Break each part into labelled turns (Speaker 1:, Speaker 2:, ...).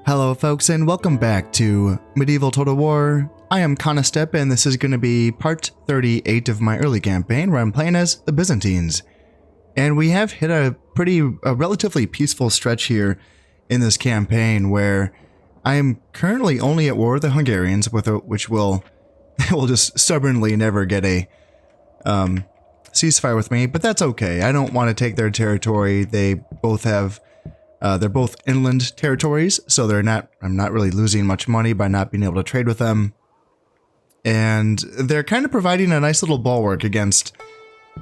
Speaker 1: Hello folks and welcome back to Medieval Total War. I am Conostep and this is going to be part 38 of my early campaign where I'm playing as the Byzantines. And we have hit a relatively peaceful stretch here in this campaign where I am currently only at war with the Hungarians, which will just stubbornly never get a ceasefire with me, but that's okay. I don't want to take their territory. They both have they're both inland territories, so I'm not really losing much money by not being able to trade with them. And they're kind of providing a nice little bulwark against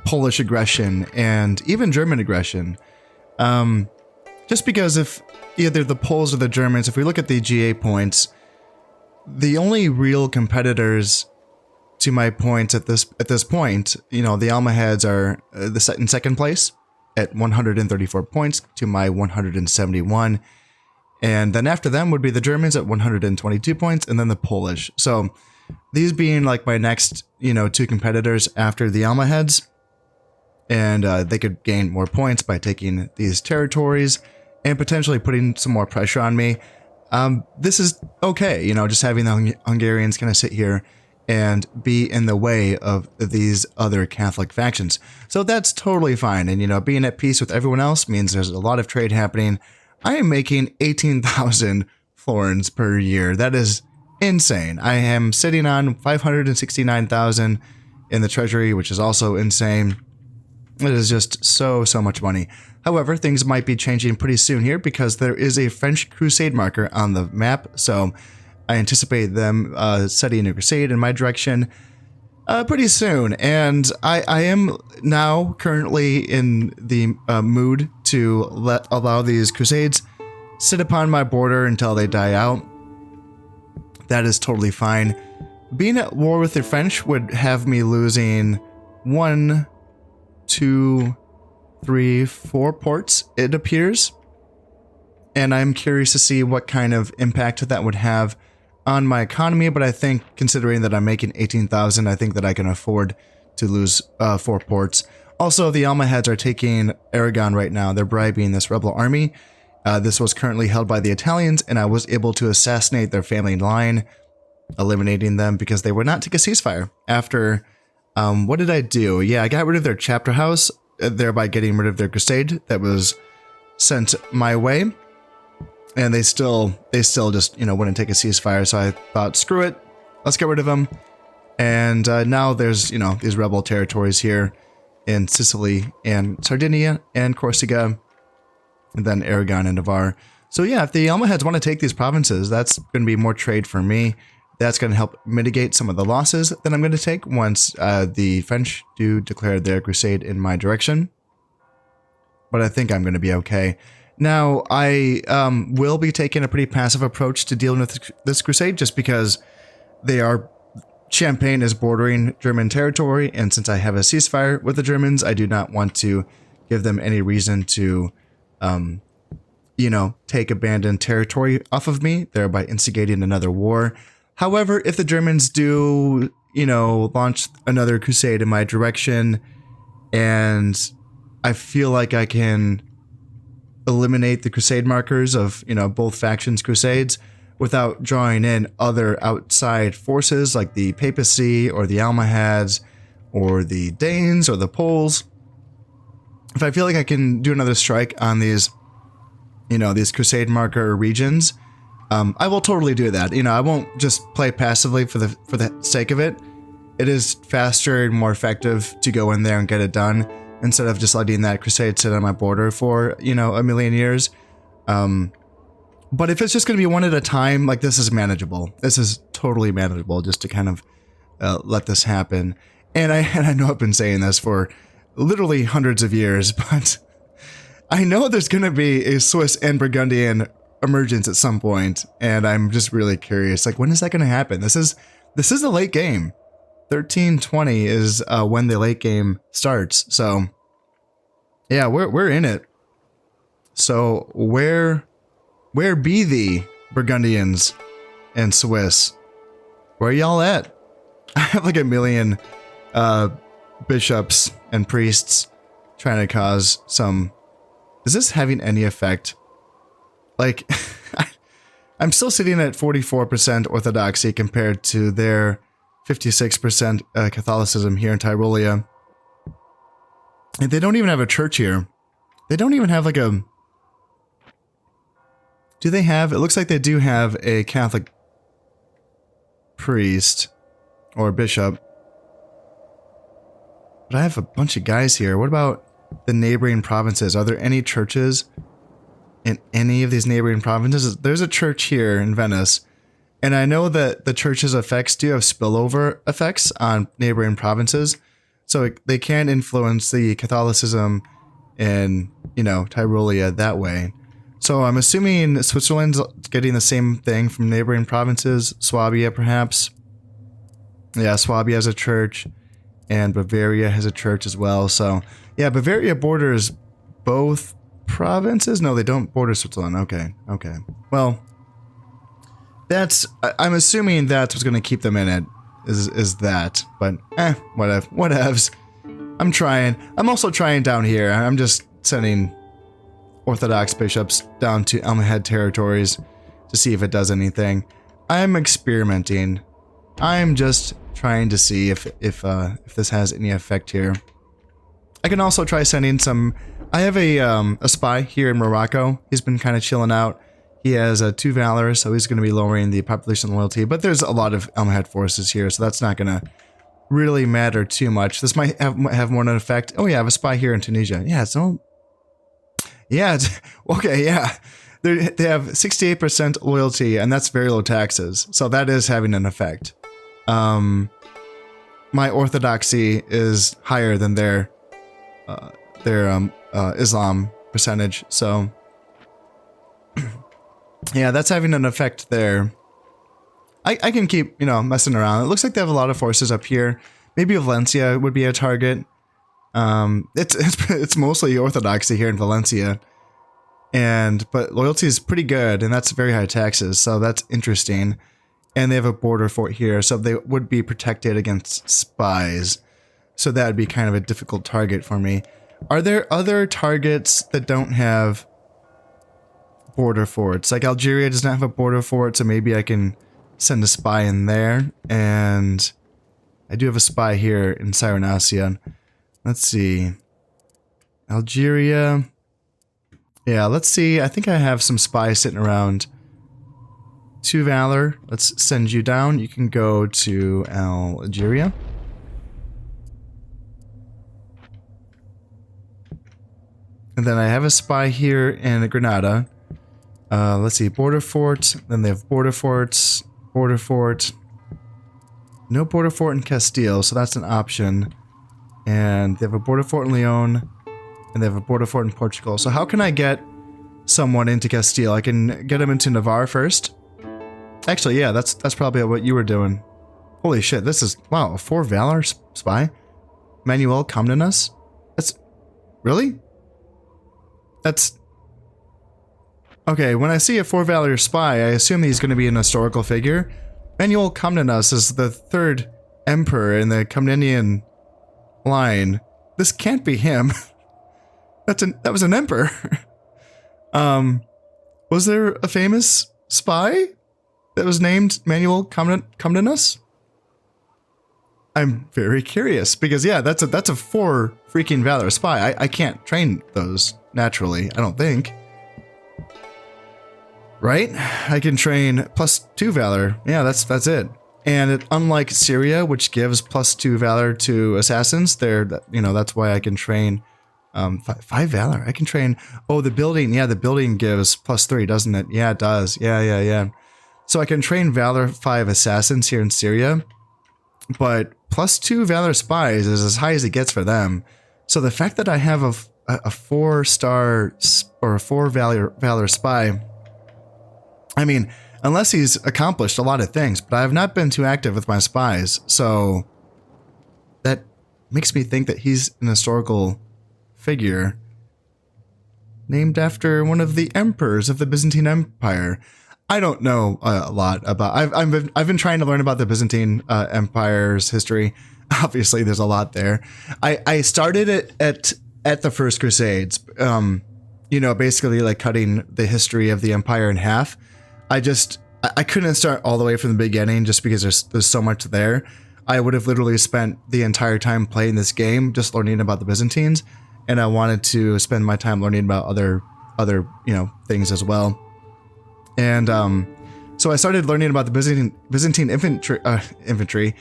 Speaker 1: Polish aggression and even German aggression. Just because if either the Poles or the Germans, if we look at the GA points, the only real competitors to my points at this point, you know, the Almohads are in second place at 134 points to my 171. And then after them would be the Germans at 122 points and then the Polish. So these being like my next, two competitors after the Almohads. And they could gain more points by taking these territories and potentially putting some more pressure on me. This is okay, just having the Hungarians kind of sit here and be in the way of these other Catholic factions. So that's totally fine. And, being at peace with everyone else means there's a lot of trade happening. I am making 18,000 florins per year. That is insane. I am sitting on 569,000 in the treasury, which is also insane. It is just so much money. However, things might be changing pretty soon here because there is a French crusade marker on the map. So I anticipate them setting a crusade in my direction pretty soon. And I am now currently in the mood to allow these crusades sit upon my border until they die out. That is totally fine. Being at war with the French would have me losing 1, 2, 3, 4 ports, it appears. And I'm curious to see what kind of impact that would have on my economy, but I think considering that I'm making 18,000, I think that I can afford to lose 4 ports. Also, the Almohads are taking Aragon right now. They're bribing this rebel army. This was currently held by the Italians, and I was able to assassinate their family line, eliminating them because they would not take a ceasefire. After, what did I do? Yeah, I got rid of their chapter house, thereby getting rid of their crusade that was sent my way. And they still just, wouldn't take a ceasefire. So I thought, screw it, let's get rid of them. And now there's, these rebel territories here in Sicily and Sardinia and Corsica, and then Aragon and Navarre. So yeah, if the Almohads want to take these provinces, that's going to be more trade for me. That's going to help mitigate some of the losses that I'm going to take once the French do declare their crusade in my direction. But I think I'm going to be okay. Now, I will be taking a pretty passive approach to dealing with this crusade just because Champagne is bordering German territory, and since I have a ceasefire with the Germans, I do not want to give them any reason to, take abandoned territory off of me, thereby instigating another war. However, if the Germans do, launch another crusade in my direction, and I feel like I can eliminate the crusade markers of, both factions' crusades without drawing in other outside forces like the papacy or the Almohads or the Danes or the Poles. If I feel like I can do another strike on these, these crusade marker regions, I will totally do that. I won't just play passively for the sake of it. It is faster and more effective to go in there and get it done, instead of just letting that crusade sit on my border for, a million years. But if it's just going to be one at a time, like, this is manageable. This is totally manageable just to kind of let this happen. And I know I've been saying this for literally hundreds of years, but I know there's going to be a Swiss and Burgundian emergence at some point, and I'm just really curious, like, when is that going to happen? This is the late game. 1320 is when the late game starts. So yeah, we're in it. So where be the Burgundians and Swiss? Where y'all at? I have like a million bishops and priests trying to cause some. Is this having any effect? Like, I'm still sitting at 44% Orthodoxy compared to their 56% Catholicism here in Tyrolia. And they don't even have a church here. They don't even have like a... Do they have... It looks like they do have a Catholic priest or bishop. But I have a bunch of guys here. What about the neighboring provinces? Are there any churches in any of these neighboring provinces? There's a church here in Venice. And I know that the church's effects do have spillover effects on neighboring provinces. So they can influence the Catholicism in, you know, Tyrolia that way. So I'm assuming Switzerland's getting the same thing from neighboring provinces. Swabia, perhaps. Yeah, Swabia has a church. And Bavaria has a church as well. So, yeah, Bavaria borders both provinces? No, they don't border Switzerland. Okay, okay. Well, that's... I'm assuming that's what's going to keep them in it, is that. But, whatevs. I'm trying. I'm also trying down here. I'm just sending Orthodox bishops down to Almohad territories to see if it does anything. I'm experimenting. I'm just trying to see if this has any effect here. I can also try sending some... I have a spy here in Morocco. He's been kind of chilling out. He has 2 valor, so he's going to be lowering the population loyalty. But there's a lot of Almohad forces here, so that's not going to really matter too much. This might have more of an effect. Oh yeah, I have a spy here in Tunisia. Yeah, so... Yeah, okay, yeah. They have 68% loyalty, and that's very low taxes. So that is having an effect. My orthodoxy is higher than their Islam percentage, so yeah, that's having an effect there. I can keep, you know, messing around. It looks like they have a lot of forces up here. Maybe Valencia would be a target. It's mostly orthodoxy here in Valencia, but loyalty is pretty good, and that's very high taxes, so that's interesting. And they have a border fort here, so they would be protected against spies. So that would be kind of a difficult target for me. Are there other targets that don't have border forts? Like Algeria does not have a border fort, so maybe I can send a spy in there. And I do have a spy here in Cyrenaica. Let's see. Algeria. Yeah, let's see. I think I have some spies sitting around. 2 valor. Let's send you down. You can go to Algeria. And then I have a spy here in Granada. Let's see, border fort. Then they have border forts. Border fort. No border fort in Castile, so that's an option. And they have a border fort in Leon. And they have a border fort in Portugal. So how can I get someone into Castile? I can get them into Navarre first. Actually, yeah, that's probably what you were doing. Holy shit, this is... Wow, a 4 valor spy? Manuel Comnenus? That's... Really? That's... Okay, when I see a 4 valor spy, I assume he's going to be an historical figure. Manuel Comnenus is the 3rd emperor in the Comnenian line. This can't be him. That was an emperor. Was there a famous spy that was named Manuel Comnenus? I'm very curious because yeah, that's a 4 freaking valor spy. I can't train those naturally, I don't think. Right? I can train +2 valor. Yeah, that's it. And unlike Syria, which gives +2 valor to assassins, that's why I can train 5 valor. I can train. Oh, the building. Yeah, the building gives +3, doesn't it? Yeah, it does. Yeah. So I can train Valor 5 assassins here in Syria, but +2 Valor spies is as high as it gets for them. So the fact that I have a 4-star or a 4 Valor spy, I mean, unless he's accomplished a lot of things, but I have not been too active with my spies, so that makes me think that he's an historical figure named after one of the emperors of the Byzantine Empire. I don't know a lot about... I've been trying to learn about the Byzantine Empire's history. Obviously, there's a lot there. I started it at the First Crusades. Basically like cutting the history of the empire in half. I couldn't start all the way from the beginning just because there's so much there. I would have literally spent the entire time playing this game just learning about the Byzantines, and I wanted to spend my time learning about other things as well. And so I started learning about the Byzantine infantry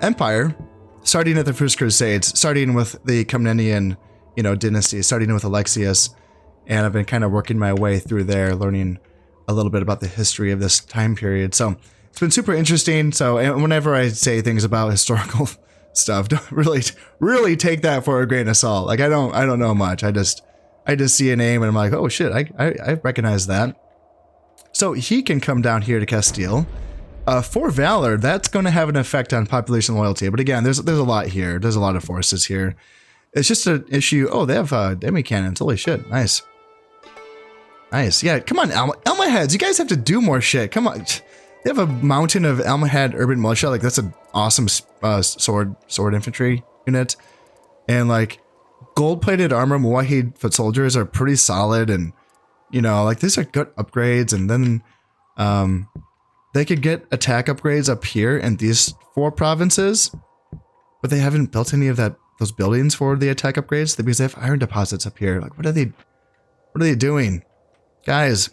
Speaker 1: empire, starting at the First Crusades, starting with the Komnenian dynasty, starting with Alexius, and I've been kind of working my way through there, learning a little bit about the history of this time period. So it's been super interesting. So whenever I say things about historical stuff, don't really take that for a grain of salt. Like I don't know much. I just see a name and I'm like, oh shit, I recognize that. So he can come down here to Castile. For Valor, that's going to have an effect on population loyalty. But again, there's a lot here. There's a lot of forces here. It's just an issue. Oh, they have demi cannons. Holy shit, nice. Nice. Yeah, come on, Almohads. You guys have to do more shit. Come on. They have a mountain of Almohad urban militia. Like, that's an awesome sword infantry unit. And, like, gold-plated armor Muwahid foot soldiers are pretty solid. And, like, these are good upgrades. And then they could get attack upgrades up here in these 4 provinces. But they haven't built any of those buildings for the attack upgrades because they have iron deposits up here. Like, what are they doing? Guys,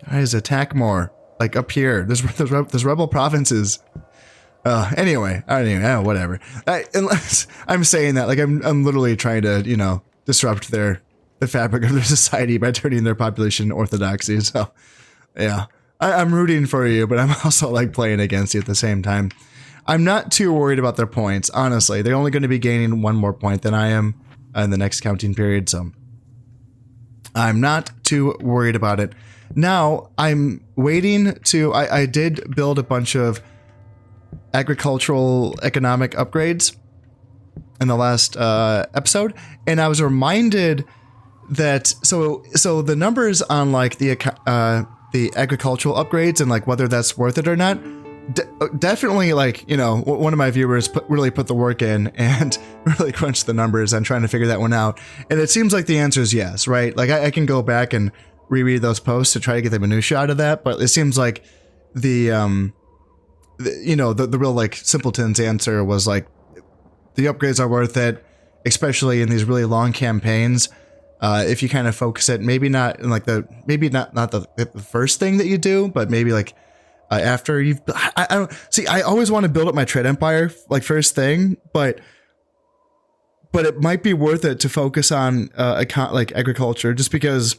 Speaker 1: attack more. Like up here, there's rebel provinces. Anyway, whatever. Unless I'm saying that, like I'm literally trying to, disrupt the fabric of their society by turning their population orthodoxy. So, yeah, I'm rooting for you, but I'm also like playing against you at the same time. I'm not too worried about their points, honestly. They're only going to be gaining 1 more point than I am in the next counting period, so I'm not too worried about it. Now, I'm waiting to... I did build a bunch of agricultural economic upgrades in the last episode, and I was reminded that... So the numbers on, like, the agricultural upgrades and, like, whether that's worth it or not... definitely, like, one of my viewers really put the work in and really crunched the numbers on trying to figure that one out. And it seems like the answer is yes, right? Like, I can go back and reread those posts to try to get the minutia out of that, but it seems like the real, like, simpleton's answer was, like, the upgrades are worth it, especially in these really long campaigns. If you kind of focus it, maybe not in, like, not the first thing that you do, but maybe, like, after you've, I don't see. I always want to build up my trade empire like first thing, but it might be worth it to focus on like agriculture, just because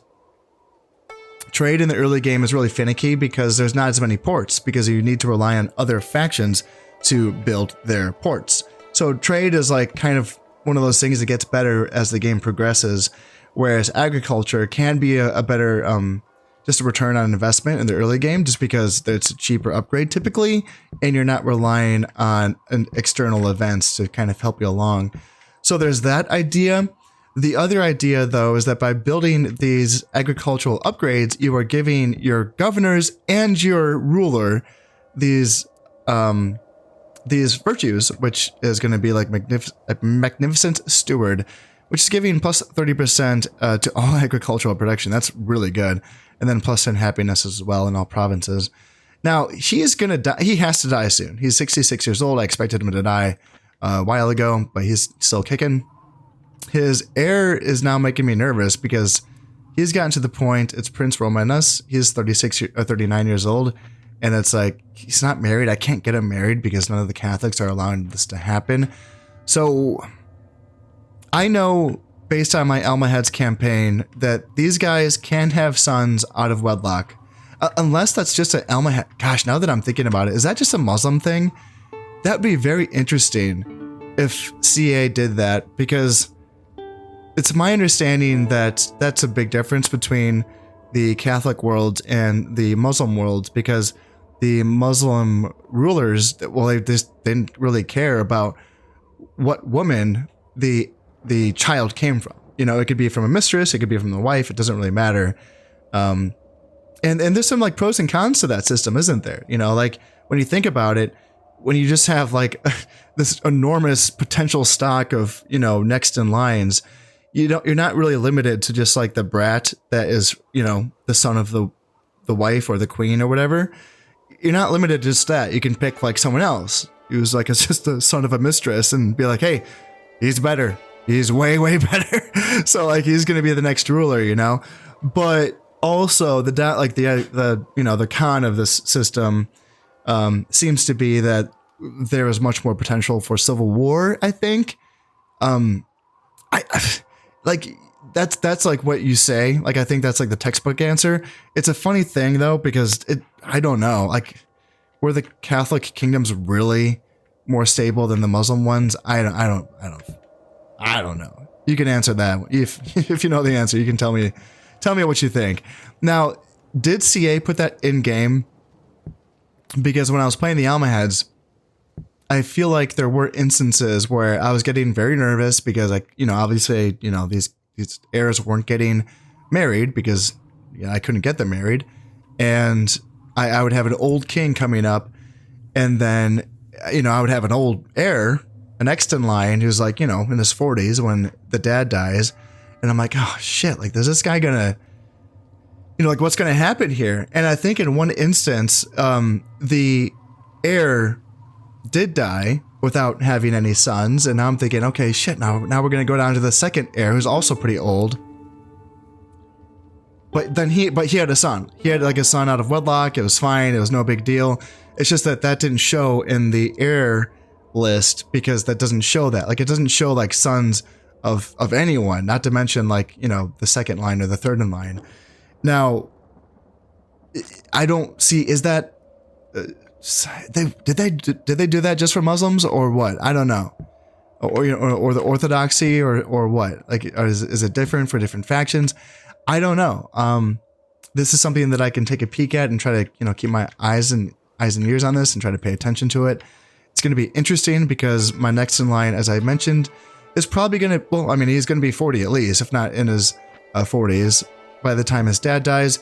Speaker 1: trade in the early game is really finicky because there's not as many ports because you need to rely on other factions to build their ports. So trade is like kind of one of those things that gets better as the game progresses, whereas agriculture can be a better just a return on investment in the early game, just because it's a cheaper upgrade typically, and you're not relying on external events to kind of help you along. So there's that idea. The other idea, though, is that by building these agricultural upgrades, you are giving your governors and your ruler these virtues, which is going to be like magnificent steward, which is giving plus 30% to all agricultural production. That's really good. And then plus 10 happiness as well in all provinces. Now, he is going to die. He has to die soon. He's 66 years old. I expected him to die a while ago, but he's still kicking. His heir is now making me nervous because he's gotten to the point, it's Prince Romanus. He's 39 years old. And it's like, he's not married. I can't get him married because none of the Catholics are allowing this to happen. So I know, based on my Almohad's campaign, that these guys can have sons out of wedlock. Unless that's just an Almohad. Gosh, now that I'm thinking about it, is that just a Muslim thing? That would be very interesting if CA did that, because it's my understanding that that's a big difference between the Catholic world and the Muslim world, because the Muslim rulers, well, they just didn't really care about what woman the child came from. It could be from a mistress, it could be from the wife, it doesn't really matter. And there's some like pros and cons to that system, isn't there? Like when you think about it, when you just have like this enormous potential stock of, next in lines, you're not really limited to just like the brat that is, the son of the the wife or the queen or whatever, you're not limited to just that. You can pick like someone else who's like just a son of a mistress and be like, hey, he's better. He's way, way better. So like he's going to be the next ruler, you know. But also the con of this system seems to be that there is much more potential for civil war, I think. I like that's like what you say. Like I think that's like the textbook answer. It's a funny thing though, because I don't know, like were the Catholic kingdoms really more stable than the Muslim ones? I don't know. You can answer that if you know the answer. You can tell me what you think. Now, did CA put that in game? Because when I was playing the Almohads, I feel like there were instances where I was getting very nervous because obviously, these heirs weren't getting married because I couldn't get them married. And I would have an old king coming up, and then, I would have an old heir, an next in line who's like, in his 40s when the dad dies. And I'm like, oh shit, like, is this guy gonna, like, what's gonna happen here? And I think in one instance, the heir did die without having any sons. And now I'm thinking, okay, shit, now we're gonna go down to the second heir who's also pretty old. But then he had a son. He had like a son out of wedlock. It was fine. It was no big deal. It's just that didn't show in the heir list because that doesn't show that. Like, it doesn't show like sons of anyone, not to mention like, the second line or the third in line. Now, I don't see, is that, did they do that just for Muslims or what? I don't know. Or the Orthodoxy or what? Like, is it different for different factions? I don't know. This is something that I can take a peek at and try to, keep my eyes and ears on this and try to pay attention to it. It's going to be interesting because my next in line, as I mentioned, is probably going to, he's going to be 40 at least, if not in his 40s by the time his dad dies.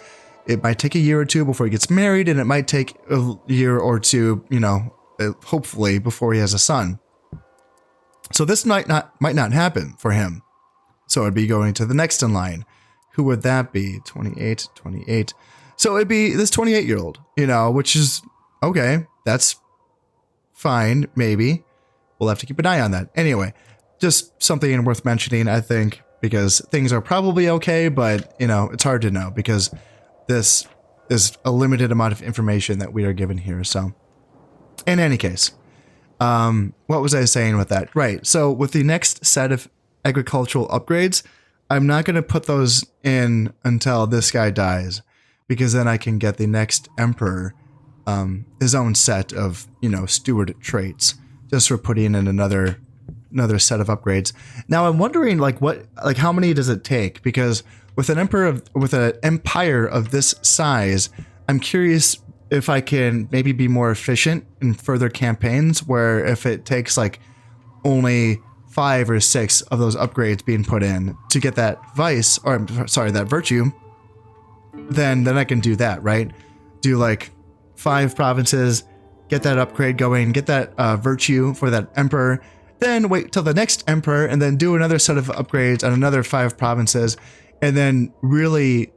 Speaker 1: It might take a year or two before he gets married, and it might take a year or two, hopefully before he has a son. So this might not happen for him. So it'd be going to the next in line. Who would that be? 28. So it'd be this 28-year-old, which is okay. That's fine. Maybe we'll have to keep an eye on that. Anyway, just something worth mentioning, I think, because things are probably okay, but it's hard to know because this is a limited amount of information that we are given here. So in any case, what was I saying with that? Right. So with the next set of agricultural upgrades, I'm not going to put those in until this guy dies, because then I can get the next emperor, his own set of, steward traits, just for putting in another set of upgrades. Now I'm wondering how many does it take? Because with an empire of this size, I'm curious if I can maybe be more efficient in further campaigns, where if it takes like only 5 or 6 of those upgrades being put in to get that that virtue, then I can do that, right? Do like 5 provinces, get that upgrade going, get that virtue for that emperor, then wait till the next emperor, and then do another set of upgrades on another 5 provinces, and then really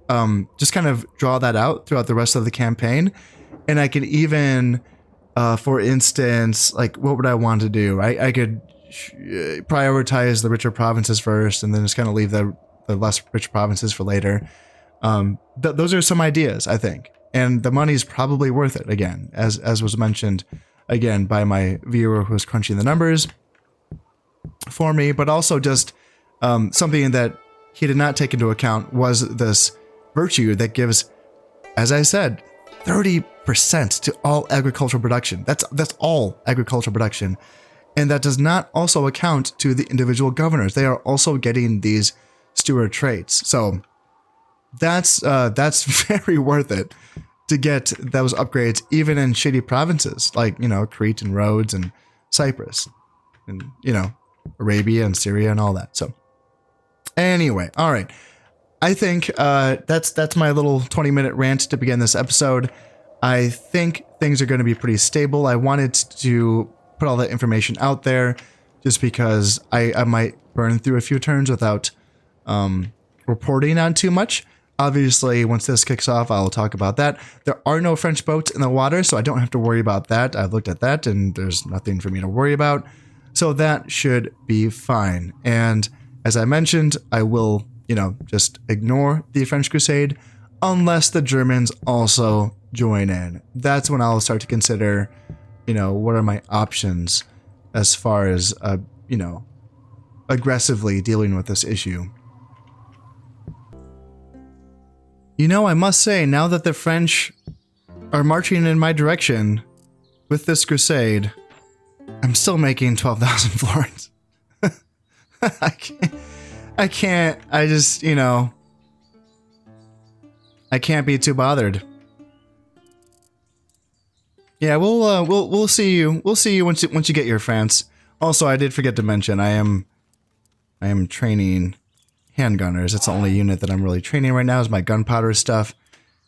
Speaker 1: just kind of draw that out throughout the rest of the campaign. And I could even, for instance, like, what would I want to do? I could prioritize the richer provinces first, and then just kind of leave the less rich provinces for later. Those are some ideas, I think, and the money's probably worth it, again, as was mentioned again by my viewer who was crunching the numbers for me. But also just something that he did not take into account was this virtue that gives, as I said, 30% to all agricultural production. That's all agricultural production. And that does not also account to the individual governors. They are also getting these steward traits. So that's very worth it to get those upgrades, even in shitty provinces like, Crete and Rhodes and Cyprus and, Arabia and Syria and all that. So anyway, all right. I think that's my little 20-minute rant to begin this episode. I think things are going to be pretty stable. I wanted to put all that information out there just because I might burn through a few turns without reporting on too much. Obviously, once this kicks off, I'll talk about that. There are no French boats in the water, so I don't have to worry about that. I've looked at that, and there's nothing for me to worry about. So that should be fine. And as I mentioned, I will, just ignore the French Crusade unless the Germans also join in. That's when I'll start to consider, what are my options as far as, aggressively dealing with this issue. I must say, now that the French are marching in my direction with this crusade, I'm still making 12,000 florins. I can't, I can't be too bothered. Yeah, we'll see you. We'll see you once you get your France. Also, I did forget to mention, I am training handgunners. It's the only unit that I'm really training right now is my gunpowder stuff.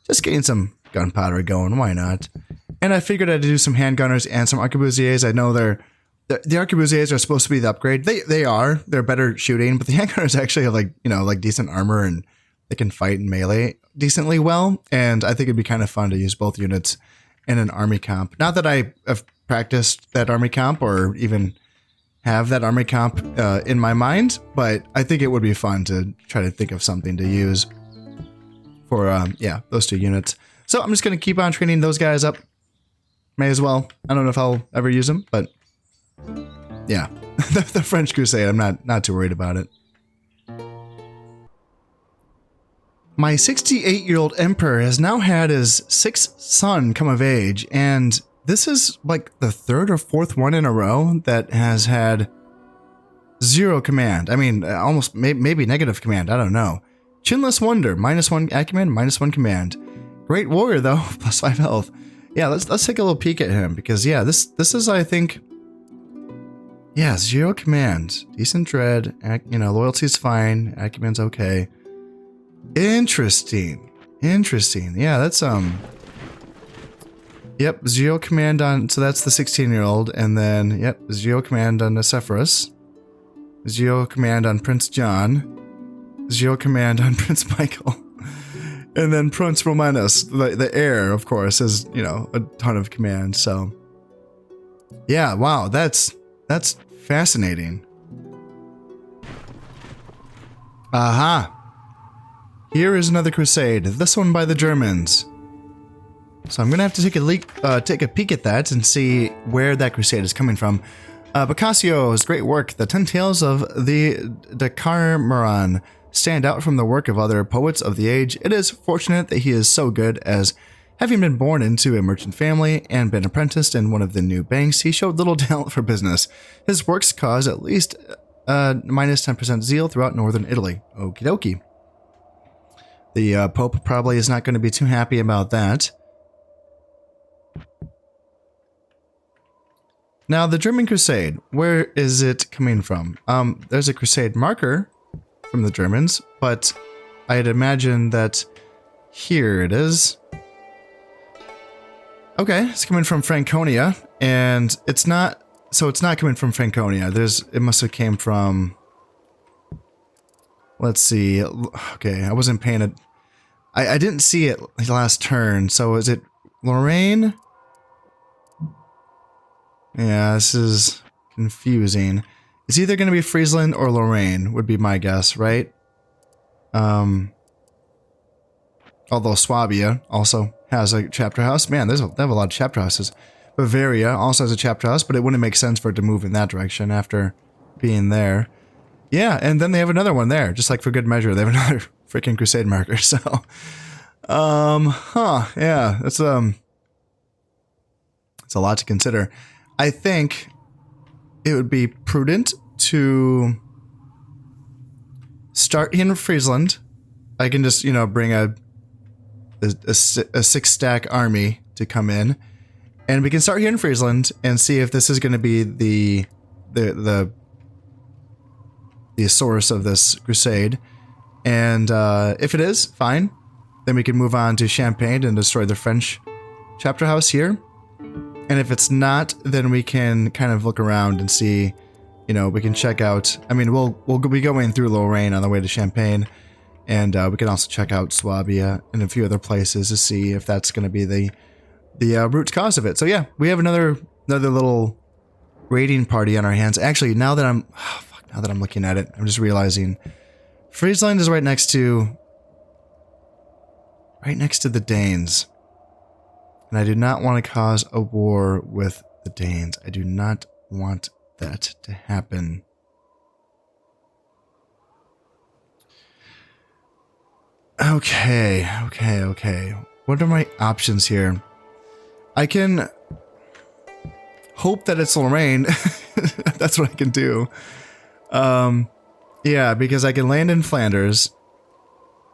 Speaker 1: Just getting some gunpowder going, why not? And I figured I'd do some handgunners and some arquebusiers. I know the arquebusiers are supposed to be the upgrade. They are. They're better shooting, but the handgunners actually have like decent armor and they can fight in melee decently well. And I think it'd be kind of fun to use both units in an army comp. Not that I have practiced that army comp or even have that army comp in my mind, but I think it would be fun to try to think of something to use for, those two units. So I'm just going to keep on training those guys up. May as well. I don't know if I'll ever use them, but yeah, the French Crusade, I'm not too worried about it. My 68-year-old emperor has now had his 6th son come of age, and this is like the 3rd or 4th one in a row that has had 0 command. I mean, almost maybe negative command. I don't know. Chinless Wonder, -1 acumen, -1 command. Great warrior though, +5 health. Yeah, let's take a little peek at him because yeah, this is I think 0 command, decent dread. Loyalty's fine. Acumen's okay. Interesting. Yeah, that's Yep, 0 command on, so that's the 16-year-old, and then, 0 command on Nicephorus, 0 command on Prince John, 0 command on Prince Michael, and then Prince Romanus, the heir, of course, has, a ton of command, so. Yeah, wow, that's fascinating. Aha! Here is another crusade, this one by the Germans. So I'm going to have to take a peek at that and see where that crusade is coming from. Boccaccio's great work, The 10 Tales of the Decameron, stand out from the work of other poets of the age. It is fortunate that he is so good, as having been born into a merchant family and been apprenticed in one of the new banks, he showed little talent for business. His works caused at least -10% zeal throughout northern Italy. Okie dokie. The Pope probably is not going to be too happy about that. Now, the German Crusade, where is it coming from? There's a Crusade marker from the Germans, but I'd imagine that here it is. Okay, it's coming from Franconia, and it's not coming from Franconia. It must have came from, let's see, okay, I wasn't paying it. I didn't see it last turn, so is it Lorraine? Yeah, this is confusing. It's either going to be Friesland or Lorraine, would be my guess, right? Although Swabia also has a chapter house. Man, they have a lot of chapter houses. Bavaria also has a chapter house, but it wouldn't make sense for it to move in that direction after being there. Yeah, and then they have another one there, just like for good measure. They have another freaking Crusade marker, so... yeah, it's a lot to consider. I think it would be prudent to start in Friesland. I can just, bring a 6-stack army to come in, and we can start here in Friesland and see if this is going to be the source of this crusade. And if it is, fine. Then we can move on to Champagne and destroy the French chapter house here. And if it's not, then we can kind of look around and see, we can check out. I mean, we'll be going through Lorraine on the way to Champagne. And we can also check out Swabia and a few other places to see if that's going to be the root cause of it. So yeah, we have another little raiding party on our hands. Actually, now that I'm looking at it, I'm just realizing Friesland is right next to the Danes. And I do not want to cause a war with the Danes. I do not want that to happen. Okay. What are my options here? I can hope that it's Lorraine. That's what I can do. Yeah, because I can land in Flanders,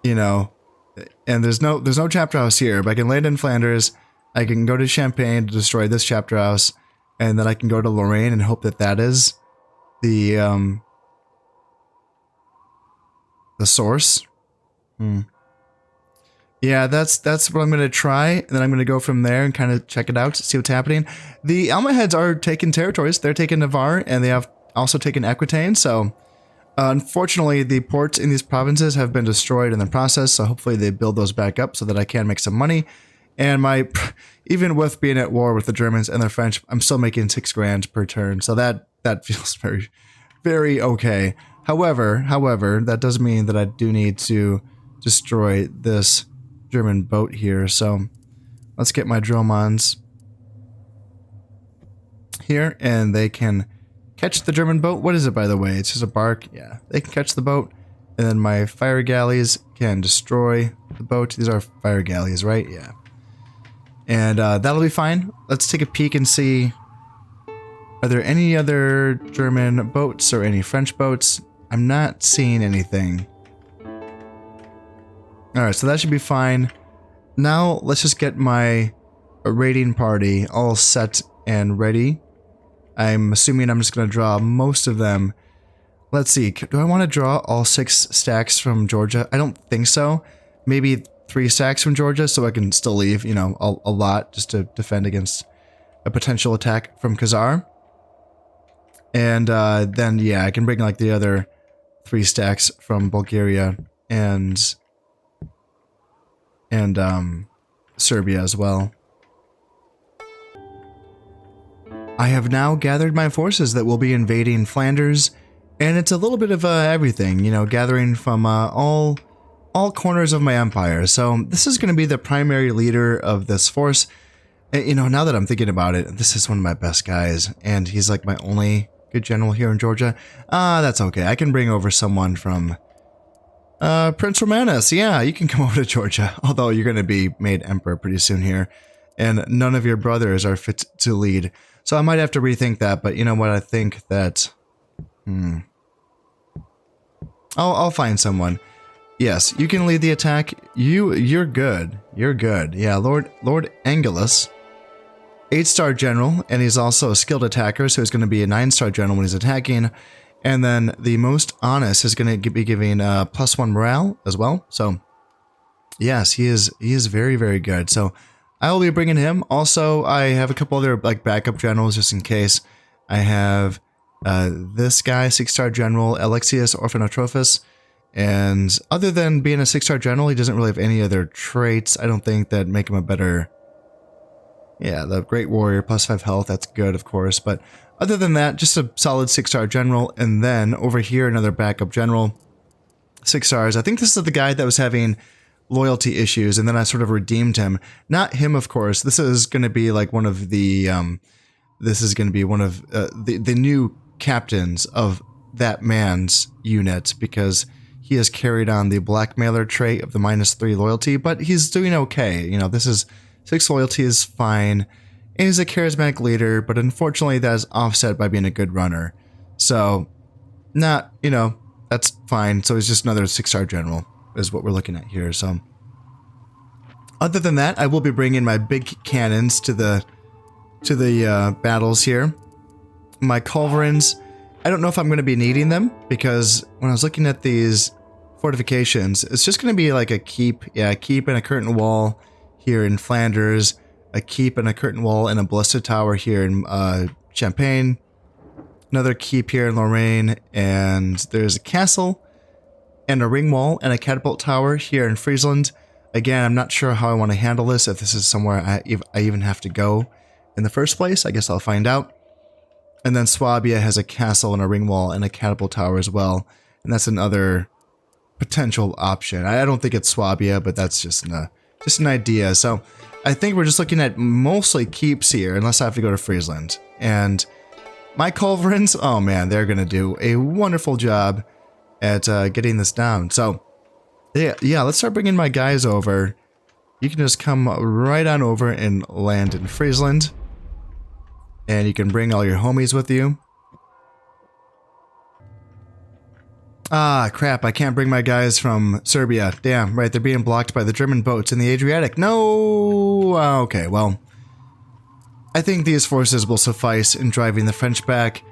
Speaker 1: you know, and there's no chapter house here, but I can land in Flanders. I can go to Champagne to destroy this chapter house, and then I can go to Lorraine and hope that that is the source. Yeah, that's what I'm going to try, and then I'm going to go from there and kind of check it out, see what's happening. The Alma heads are taking territories. They're taking Navarre, and they have also taken Aquitaine, so unfortunately the ports in these provinces have been destroyed in the process, so hopefully they build those back up so that I can make some money. And even with being at war with the Germans and the French, I'm still making 6 grand per turn, so that feels very, very okay. However, that does mean that I do need to destroy this German boat here, so let's get my Dromons here, and they can catch the German boat. What is it, by the way? It's just a bark. Yeah, they can catch the boat, and then my fire galleys can destroy the boat. These are fire galleys, right? Yeah. And that'll be fine. Let's take a peek and see, are there any other German boats or any French boats? I'm not seeing anything. Alright, so that should be fine. Now, let's just get my raiding party all set and ready. I'm assuming I'm just going to draw most of them. Let's see, do I want to draw all 6 stacks from Georgia? I don't think so. Maybe 3 stacks from Georgia, so I can still leave, you know, a lot just to defend against a potential attack from Khazar. And then, yeah, I can bring like the other 3 stacks from Bulgaria and Serbia as well. I have now gathered my forces that will be invading Flanders, and it's a little bit of everything, you know, gathering from all corners of my empire. So this is going to be the primary leader of this force. And, you know, now that I'm thinking about it, this is one of my best guys, and he's like my only good general here in Georgia. That's okay. I can bring over someone from Prince Romanus. Yeah, you can come over to Georgia, although you're going to be made emperor pretty soon here, and none of your brothers are fit to lead. So I might have to rethink that, but you know what? I think that I'll find someone. Yes, you can lead the attack. You're good. You're good. Yeah, Lord Angelus, 8-star general, and he's also a skilled attacker, so he's going to be a 9-star general when he's attacking. And then the most honest is going to be giving +1 morale as well. So yes, he is very, very good. So I will be bringing him. Also, I have a couple other like backup generals just in case. I have this guy, 6-star general, Alexius Orphanotrophus. And other than being a 6-star general, he doesn't really have any other traits, I don't think, that make him a better... Yeah, the Great Warrior, +5 health, that's good, of course. But other than that, just a solid 6-star general. And then over here, another backup general, 6 stars. I think this is the guy that was having loyalty issues, and then I sort of redeemed him. Not him, of course. This is going to be like one of the... this is going to be one of the new captains of that man's unit, because he has carried on the blackmailer trait of the -3 loyalty, but he's doing okay. You know, this is 6 loyalty is fine, and he's a charismatic leader, but unfortunately that is offset by being a good runner. So, not, you know, that's fine. So he's just another 6-star general is what we're looking at here. So, other than that, I will be bringing my big cannons to the battles here. My culverins, I don't know if I'm going to be needing them, because when I was looking at these fortifications, it's just going to be like a keep. Yeah, a keep and a curtain wall here in Flanders, a keep and a curtain wall and a ballista tower here in Champagne, another keep here in Lorraine, and there's a castle and a ring wall and a catapult tower here in Friesland. Again, I'm not sure how I want to handle this, if this is somewhere I even have to go in the first place. I guess I'll find out. And then Swabia has a castle and a ring wall and a catapult tower as well. And that's another potential option. I don't think it's Swabia, but that's just an idea. So I think we're just looking at mostly keeps here, unless I have to go to Friesland. And my culverins, oh man, they're going to do a wonderful job at getting this down. So yeah, let's start bringing my guys over. You can just come right on over and land in Friesland. And you can bring all your homies with you. Ah, crap, I can't bring my guys from Serbia. Damn, right, they're being blocked by the German boats in the Adriatic. No! Okay, well, I think these forces will suffice in driving the French back,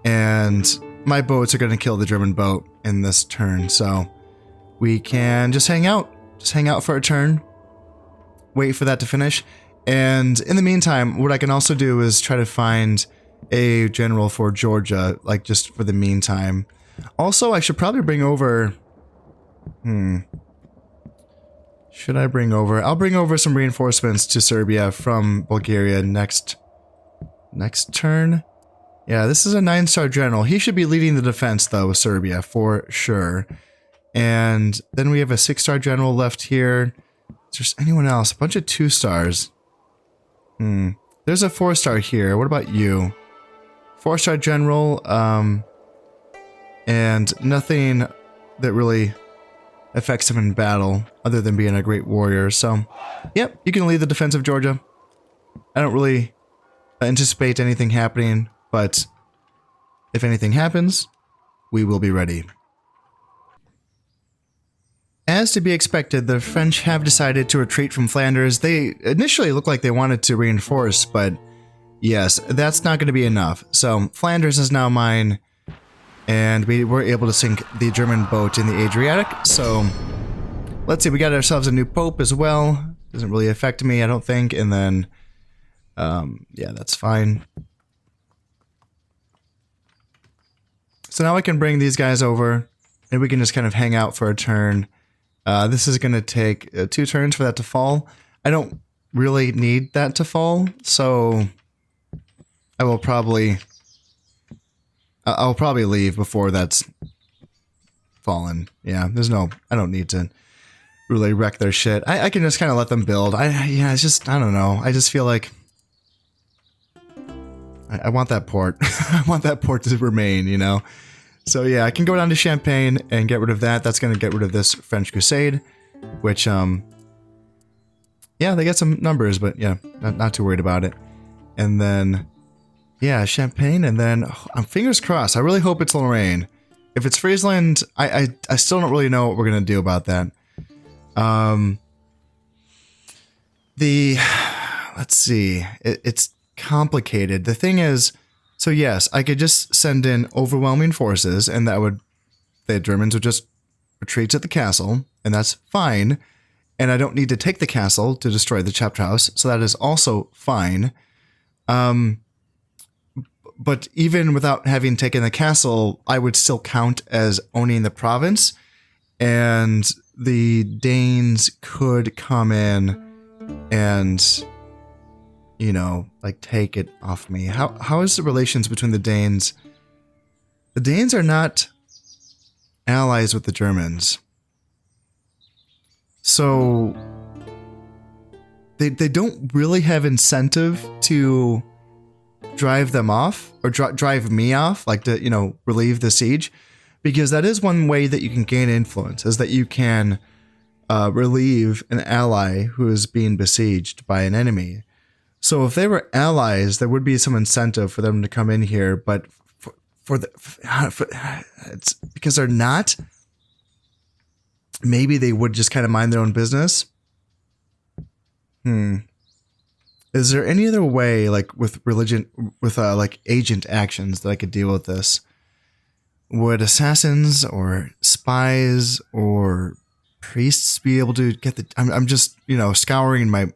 Speaker 1: and my boats are going to kill the German boat in this turn, so we can just hang out. Just hang out for a turn. Wait for that to finish. And in the meantime, what I can also do is try to find a general for Georgia, like just for the meantime. Also, I should probably bring over... Should I bring over... I'll bring over some reinforcements to Serbia from Bulgaria next turn. Yeah, this is a 9-star general. He should be leading the defense, though, with Serbia, for sure. And then we have a 6-star general left here. Is there anyone else? A bunch of 2-stars. There's a 4-star here. What about you? 4-star general, and nothing that really affects him in battle other than being a great warrior. So, yep, you can lead the defense of Georgia. I don't really anticipate anything happening, but if anything happens, we will be ready. As to be expected, the French have decided to retreat from Flanders. They initially looked like they wanted to reinforce, but yes, that's not going to be enough. So Flanders is now mine, and we were able to sink the German boat in the Adriatic. So let's see, we got ourselves a new pope as well. Doesn't really affect me, I don't think. And then, yeah, that's fine. So now I can bring these guys over, and we can just kind of hang out for a turn. This is going to take 2 turns for that to fall. I don't really need that to fall, so I will probably... I'll probably leave before that's fallen. Yeah, there's no... I don't need to really wreck their shit. I can just kind of let them build. Yeah, it's just... I don't know. I just feel like... I want that port. I want that port to remain, you know? So yeah, I can go down to Champagne and get rid of that. That's going to get rid of this French Crusade, which, yeah, they get some numbers, but yeah, not too worried about it. And then, yeah, Champagne, and then, I'm fingers crossed. I really hope it's Lorraine. If it's Friesland, I still don't really know what we're going to do about that. Let's see, it's complicated. The thing is, so yes, I could just send in overwhelming forces, and the Germans would just retreat to the castle, and that's fine. And I don't need to take the castle to destroy the chapter house, so that is also fine. But even without having taken the castle, I would still count as owning the province, and the Danes could come in and, you know, like take it off me. How is the relations between the Danes? The Danes are not allies with the Germans. So they don't really have incentive to drive them off or drive me off, like to, you know, relieve the siege, because that is one way that you can gain influence, is that you can relieve an ally who is being besieged by an enemy. So if they were allies, there would be some incentive for them to come in here, but it's because they're not. Maybe they would just kind of mind their own business. Is there any other way, like with religion, with like agent actions, that I could deal with this? Would assassins or spies or priests be able to get the... I'm just, you know, scouring my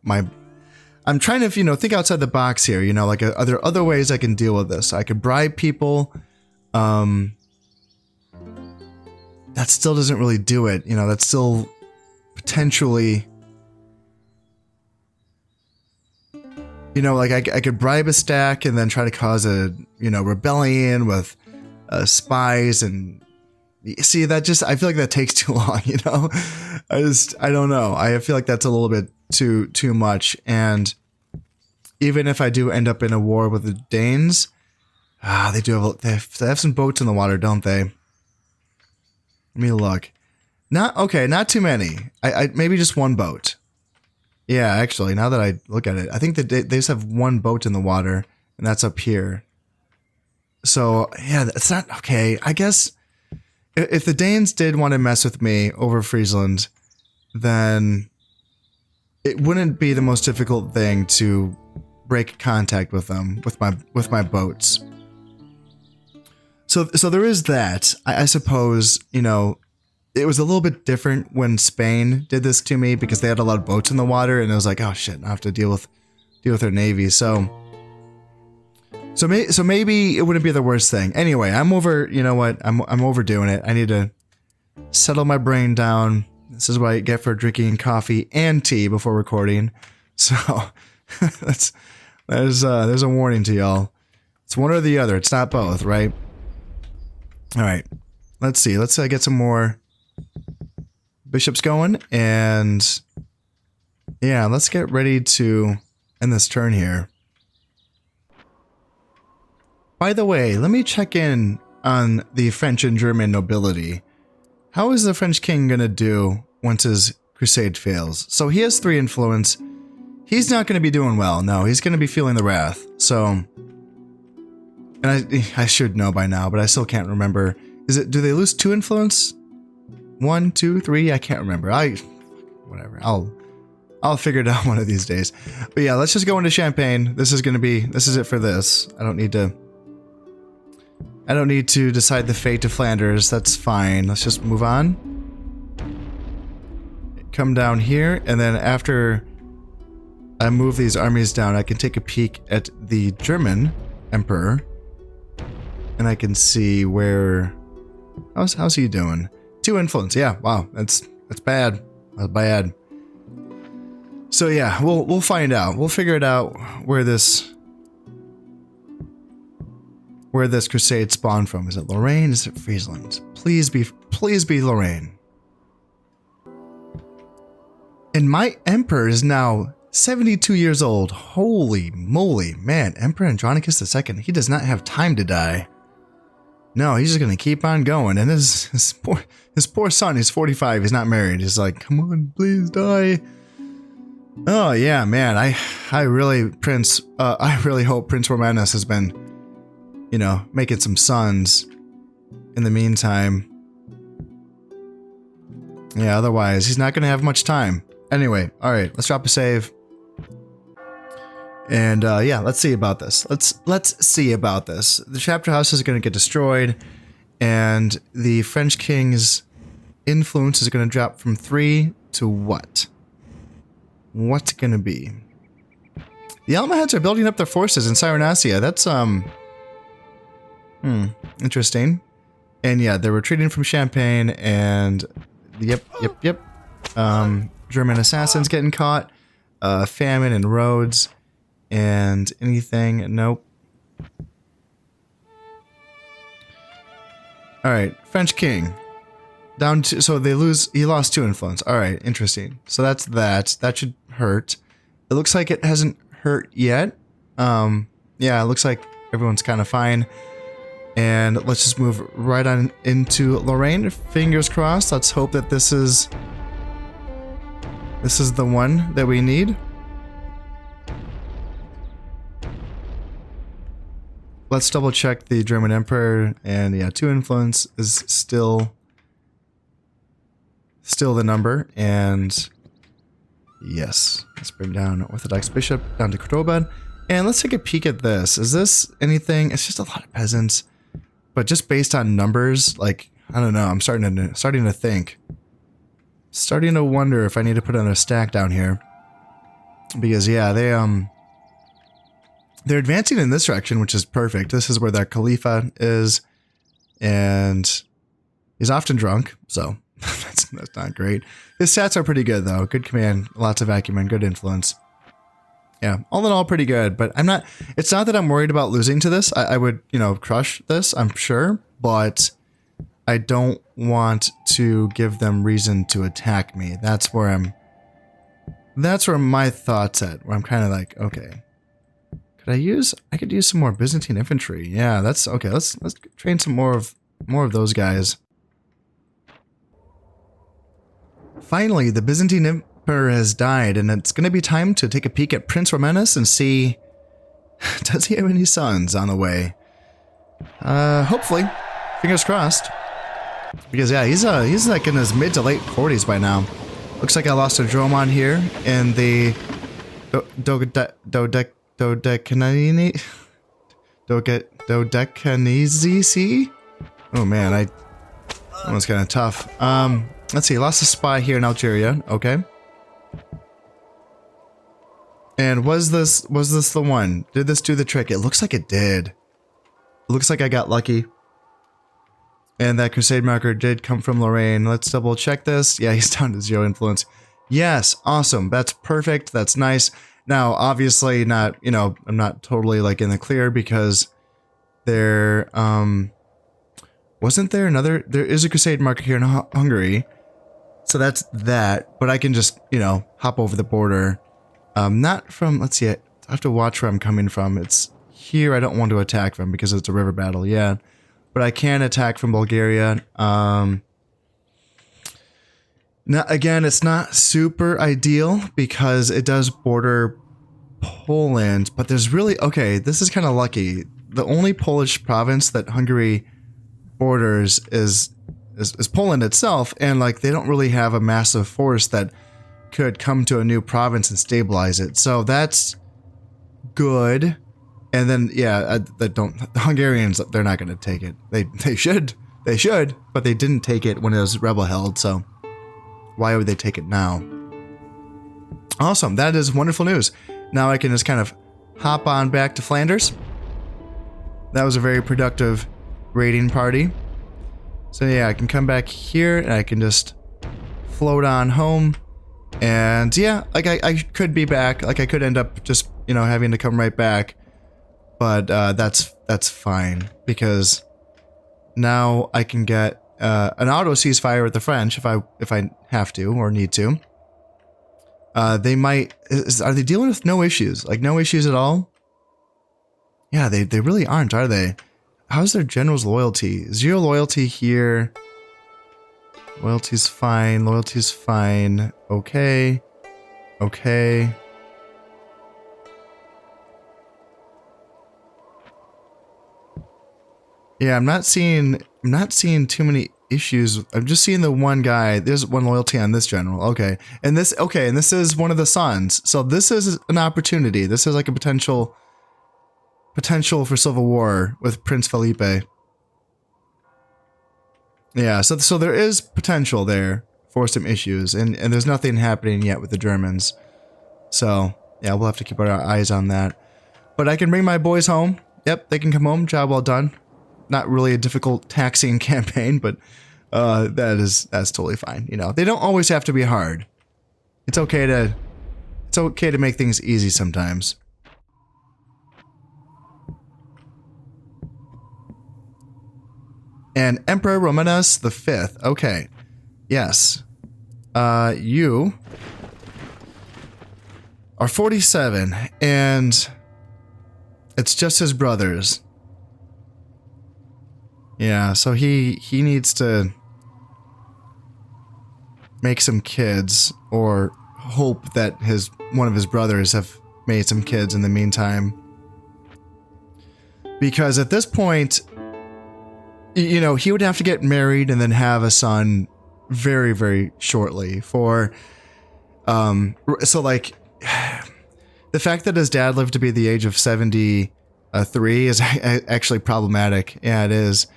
Speaker 1: I'm trying to, you know, think outside the box here, you know, like, are there other ways I can deal with this? I could bribe people. that still doesn't really do it. You know, that's still potentially, you know, like I could bribe a stack and then try to cause a, you know, rebellion with spies and see that just, I feel like that takes too long, you know. I don't know. I feel like that's a little bit too much. And even if I do end up in a war with the Danes, they have some boats in the water, don't they? Let me look. Not too many. I maybe just one boat. Yeah, actually, now that I look at it, I think that they just have one boat in the water, and that's up here. So, yeah, it's not okay. I guess if the Danes did want to mess with me over Friesland, then it wouldn't be the most difficult thing to break contact with them with my boats. So there is that. I suppose, you know, it was a little bit different when Spain did this to me because they had a lot of boats in the water, and it was like, oh shit, I have to deal with their navy. So maybe it wouldn't be the worst thing. Anyway, I'm over. You know what? I'm overdoing it. I need to settle my brain down. This is what I get for drinking coffee and tea before recording. So there's a warning to y'all. It's one or the other. It's not both, right? All right. Let's see. Let's get some more bishops going, and yeah, let's get ready to end this turn here. By the way, let me check in on the French and German nobility. How is the French king gonna do once his crusade fails? So he has 3 influence. He's not gonna be doing well. No, he's gonna be feeling the wrath. So, and I should know by now, but I still can't remember. Do they lose 2 influence? 1, 2, 3? I can't remember. Whatever. I'll figure it out one of these days. But yeah, let's just go into Champagne. This is it for this. I don't need to decide the fate of Flanders. That's fine. Let's just move on. Come down here, and then after I move these armies down, I can take a peek at the German Emperor, and I can see where. How's he doing? 2 influence. Yeah. Wow. That's bad. That's bad. So yeah, we'll find out. We'll figure it out where this crusade spawned from. Is it Lorraine? Is it Friesland? Please be Lorraine. And my emperor is now 72 years old. Holy moly, man! Emperor Andronicus II. He does not have time to die. No, he's just gonna keep on going. And his poor son, he's 45, he's not married. He's like, come on, please die. Oh yeah, man. I really hope Prince Romanus has been, you know, making some sons in the meantime. Yeah, otherwise he's not gonna have much time. Anyway, alright, let's drop a save. And yeah, let's see about this. Let's see about this. The chapter house is going to get destroyed, and the French king's influence is going to drop from 3 to what? What's going to be? The Almohads are building up their forces in Cyrenaica. That's interesting. And yeah, they're retreating from Champagne, and yep. German assassins getting caught. Famine in Rhodes. And anything? Nope. Alright, French king. Down to, so he lost 2 influence. Alright, interesting. So that's that. That should hurt. It looks like it hasn't hurt yet. Yeah, it looks like everyone's kind of fine. And let's just move right on into Lorraine. Fingers crossed. Let's hope that this is the one that we need. Let's double check the German Emperor, and yeah, 2 influence is still the number, and yes, let's bring down Orthodox Bishop down to Cordoba, and let's take a peek at this. Is this anything? It's just a lot of peasants, but just based on numbers, like, I don't know, I'm starting to think. Starting to wonder if I need to put another stack down here. Because yeah, they're advancing in this direction, which is perfect. This is where their Khalifa is. And He's often drunk, so that's not great. His stats are pretty good, though. Good command, lots of acumen, good influence. Yeah, all in all, pretty good. But I'm not... It's not that I'm worried about losing to this. I would, you know, crush this, I'm sure. But I don't want to give them reason to attack me. That's where I'm... That's where my thoughts at. Where I'm kind of like, okay... I could use some more Byzantine infantry. Yeah, that's okay. Let's train some more of those guys. Finally, the Byzantine Emperor has died, and it's going to be time to take a peek at Prince Romanus and see, does he have any sons on the way? Hopefully. Fingers crossed. Because yeah, he's like in his mid to late 40s by now. Looks like I lost a drone on here in the Dodecanese Sea? Oh man, that was kind of tough. Let's see, lost a spy here in Algeria. Okay. And was this the one? Did this do the trick? It looks like it did. It looks like I got lucky. And that crusade marker did come from Lorraine. Let's double check this. Yeah, he's down to 0 influence. Yes, awesome. That's perfect. That's nice. Now, obviously not, you know, I'm not totally like in the clear because there, wasn't there another, there is a crusade marker here in Hungary. So that's that, but I can just, you know, hop over the border. Not from, let's see, I have to watch where I'm coming from. It's here I don't want to attack from because it's a river battle, yeah. But I can attack from Bulgaria. Now, again, it's not super ideal because it does border Poland, but there's really, okay, this is kind of lucky. The only Polish province that Hungary borders is Poland itself, and like they don't really have a massive force that could come to a new province and stabilize it. So that's good. And then, yeah, the Hungarians, they're not going to take it. They should, but they didn't take it when it was rebel held, so why would they take it now? Awesome, that is wonderful news. Now I can just kind of hop on back to Flanders. That was a very productive raiding party. So yeah, I can come back here and I can just float on home. And yeah, like I could be back. Like I could end up just, you know, having to come right back. But that's fine because now I can get an auto ceasefire with the French if I have to or need to. They might. Are they dealing with no issues? Like no issues at all? Yeah, they really aren't, are they? How's their general's loyalty? 0 loyalty here. Loyalty's fine. Loyalty's fine. Okay. Okay. Yeah, I'm not seeing too many issues. I'm just seeing the one guy. There's one loyalty on this general. Okay. And this is one of the sons. So this is an opportunity. This is like a potential for civil war with Prince Felipe. Yeah, so there is potential there for some issues, and there's nothing happening yet with the Germans. So, yeah, we'll have to keep our eyes on that. But I can bring my boys home. Yep, they can come home. Job well done. Not really a difficult taxing campaign, but that's totally fine. You know, they don't always have to be hard. It's okay to make things easy sometimes. And Emperor Romanus V. Okay. Yes. You are 47, and it's just his brothers. Yeah, so he needs to make some kids, or hope that one of his brothers have made some kids in the meantime. Because at this point, you know, he would have to get married and then have a son very, very shortly for, so like, the fact that his dad lived to be the age of 73 is actually problematic. Yeah, it is.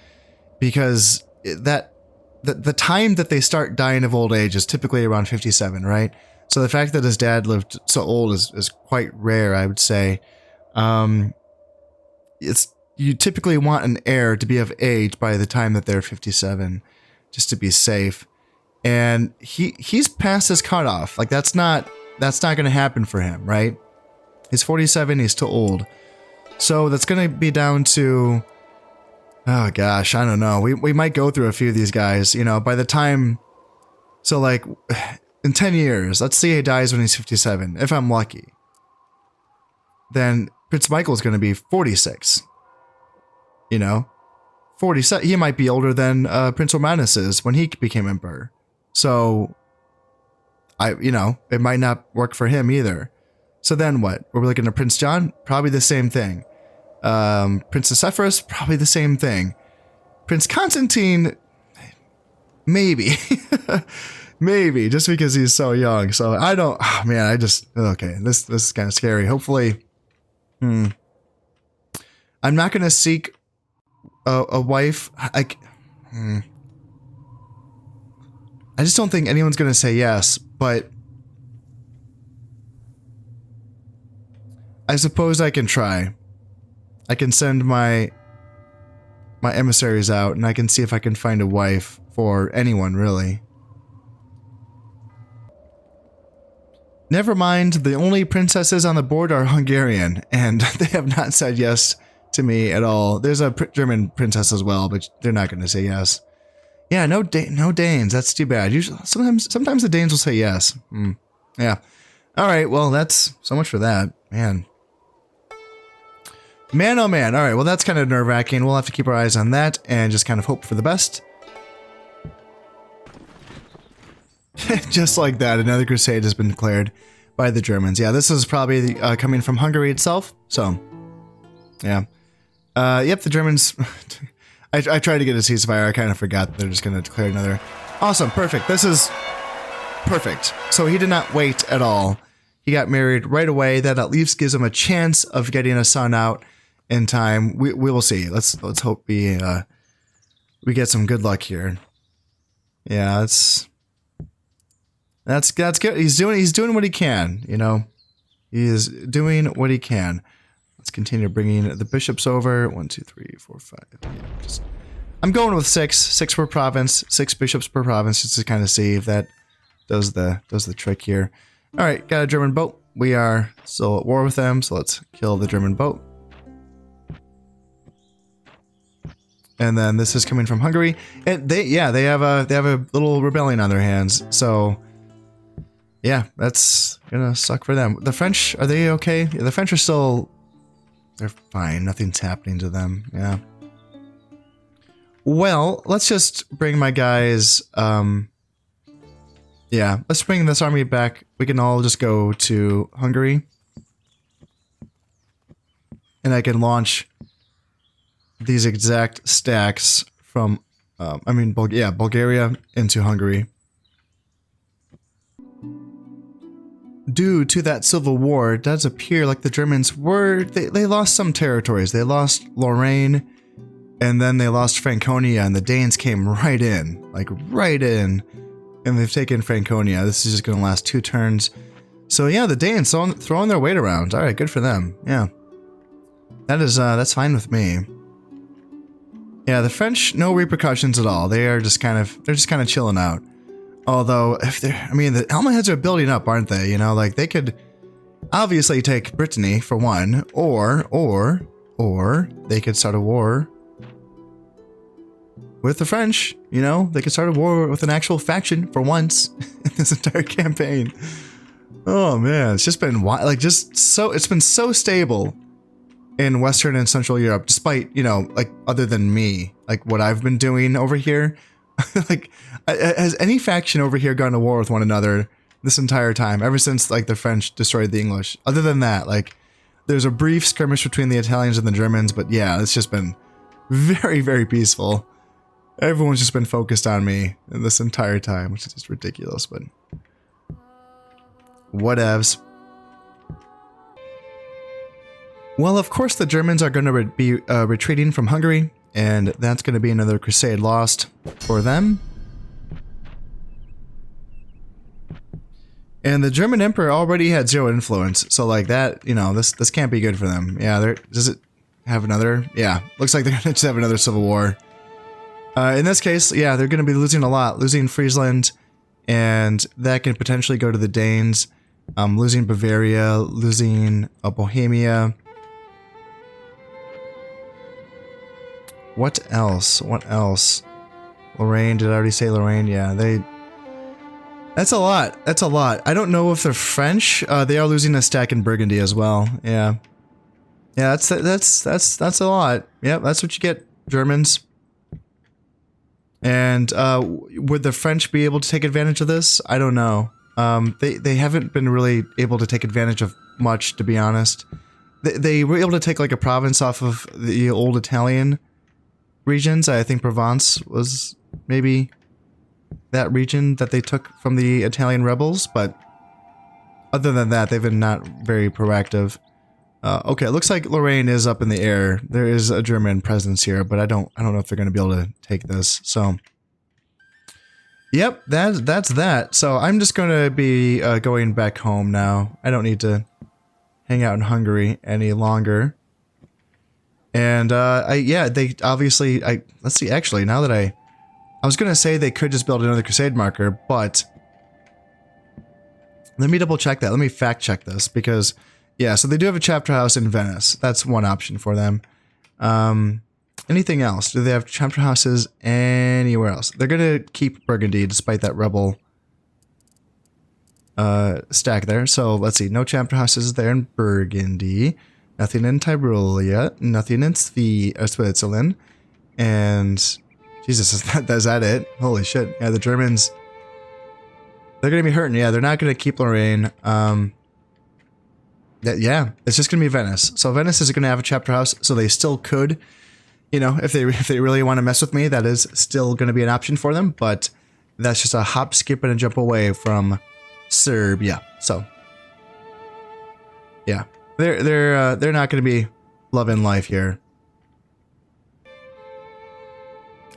Speaker 1: Because the time that they start dying of old age is typically around 57, right? So the fact that his dad lived so old is quite rare, I would say. You typically want an heir to be of age by the time that they're 57. just to be safe. And he's past his cutoff. Like that's not going to happen for him, right? He's 47. He's too old. So that's going to be down to, oh gosh, I don't know. We might go through a few of these guys, you know, by the time. So like in 10 years, let's say he dies when he's 57. If I'm lucky, then Prince Michael's going to be 46. You know, 47. He might be older than Prince Romanus is when he became emperor. So, you know, it might not work for him either. So then what? We're looking at Prince John? Probably the same thing. Princess Sepphoris? Probably the same thing. Prince Constantine? Maybe. Maybe, just because he's so young. So I don't, oh man, okay, this is kind of scary. Hopefully, I'm not going to seek a wife. I just don't think anyone's going to say yes, but I suppose I can try. I can send my emissaries out and I can see if I can find a wife for anyone, really. Never mind, the only princesses on the board are Hungarian, and they have not said yes to me at all. There's a German princess as well, but they're not going to say yes. Yeah, no Danes. That's too bad. Usually, sometimes the Danes will say yes. Yeah. All right. Well, that's so much for that, man. Man, oh man. All right. Well, that's kind of nerve-wracking. We'll have to keep our eyes on that and just kind of hope for the best. Just like that, another crusade has been declared by the Germans. Yeah, this is probably coming from Hungary itself. So, yeah. Yep, the Germans. I tried to get a ceasefire. I kind of forgot they're just going to declare another. Awesome, perfect. This is perfect. So he did not wait at all. He got married right away. That at least gives him a chance of getting a son out in time. We will see. Let's hope we get some good luck here. Yeah, that's good. He's doing what he can, you know. He is doing what he can. Let's continue bringing the bishops over. 1, 2, 3, 4, 5. Yeah, I'm going with 6. 6 per province. 6 bishops per province, just to kind of see if that does the trick here. All right, got a German boat. We are still at war with them, so let's kill the German boat. And then this is coming from Hungary, and they have a little rebellion on their hands. So. Yeah, that's gonna suck for them. The French, are they okay? Yeah, the French are still... They're fine. Nothing's happening to them. Yeah. Well, let's just bring my guys... yeah, let's bring this army back. We can all just go to Hungary. And I can launch these exact stacks from... Bulgaria into Hungary. Due to that civil war, it does appear like the Germans were... They lost some territories. They lost Lorraine, and then they lost Franconia, and the Danes came right in. Like, right in. And they've taken Franconia. This is just going to last 2 turns. So, yeah, the Danes throwing their weight around. All right, good for them. Yeah. That's fine with me. Yeah, the French, no repercussions at all. They're just kind of chilling out. Although, the Almohads are building up, aren't they? You know, like, they could obviously take Brittany, for one, or they could start a war with the French. You know, they could start a war with an actual faction for once in this entire campaign. Oh, man, it's just been, it's been so stable in Western and Central Europe, despite, you know, like, other than me, like, what I've been doing over here. Like, has any faction over here gone to war with one another this entire time, ever since, like, the French destroyed the English? Other than that, like, there's a brief skirmish between the Italians and the Germans, but yeah, it's just been very, very peaceful. Everyone's just been focused on me this entire time, which is just ridiculous, but whatevs. Well, of course, the Germans are going to be retreating from Hungary, and that's going to be another crusade lost for them. And the German emperor already had 0 influence, so like that, you know, this can't be good for them. Yeah, does it have another? Yeah, looks like they're going to just have another civil war. In this case, yeah, they're going to be losing a lot. Losing Friesland, and that can potentially go to the Danes. Losing Bavaria, losing Bohemia. What else? What else? Lorraine, did I already say Lorraine? Yeah, they... That's a lot. That's a lot. I don't know if they're French. They are losing a stack in Burgundy as well. Yeah. Yeah, that's a lot. Yeah, that's what you get, Germans. And would the French be able to take advantage of this? I don't know. They haven't been really able to take advantage of much, to be honest. They were able to take like a province off of the old Italian regions. I think Provence was maybe that region that they took from the Italian rebels, but other than that, they've been not very proactive. Okay, it looks like Lorraine is up in the air. There is a German presence here, but I don't know if they're going to be able to take this. So, yep, that's that. So I'm just going to be going back home now. I don't need to hang out in Hungary any longer. And yeah, they obviously let's see. Actually, now that I was going to say they could just build another crusade marker, but let me double check that. Let me fact check this because. Yeah, so they do have a chapter house in Venice. That's one option for them. Anything else? Do they have chapter houses anywhere else? They're going to keep Burgundy despite that rebel stack there. So let's see. No chapter houses there in Burgundy. Nothing in Tyrolia. Nothing in Switzerland. And Jesus, is that it? Holy shit. Yeah, the Germans, they're going to be hurting. Yeah, they're not going to keep Lorraine. Yeah, it's just going to be Venice. So Venice is going to have a chapter house, so they still could, you know, if they really want to mess with me, that is still going to be an option for them, but that's just a hop, skip, and a jump away from Serbia. So, yeah, they're not going to be loving life here.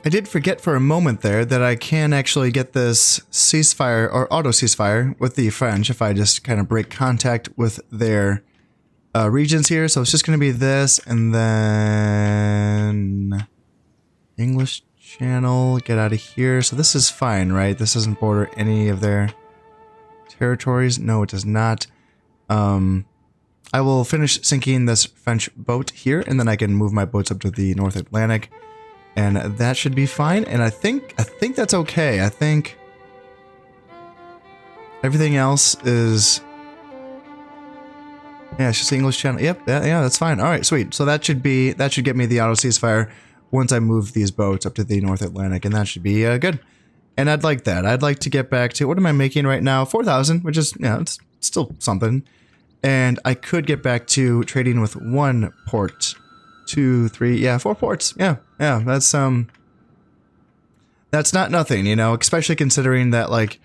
Speaker 1: I did forget for a moment there that I can actually get this ceasefire or auto ceasefire with the French if I just kind of break contact with their regions here. So it's just going to be this and then English Channel, get out of here. So this is fine, right? This doesn't border any of their territories. No, it does not. I will finish sinking this French boat here and then I can move my boats up to the North Atlantic. And that should be fine. And I think that's okay. I think everything else is, yeah, it's just the English Channel. Yep, yeah, that's fine. All right, sweet. So that should get me the auto ceasefire once I move these boats up to the North Atlantic, and that should be good. And I'd like that. I'd like to get back to, what am I making right now? 4,000, which is, yeah, it's still something. And I could get back to trading with one port. 2, 3, yeah, 4 ports. Yeah, that's not nothing, you know, especially considering that, like,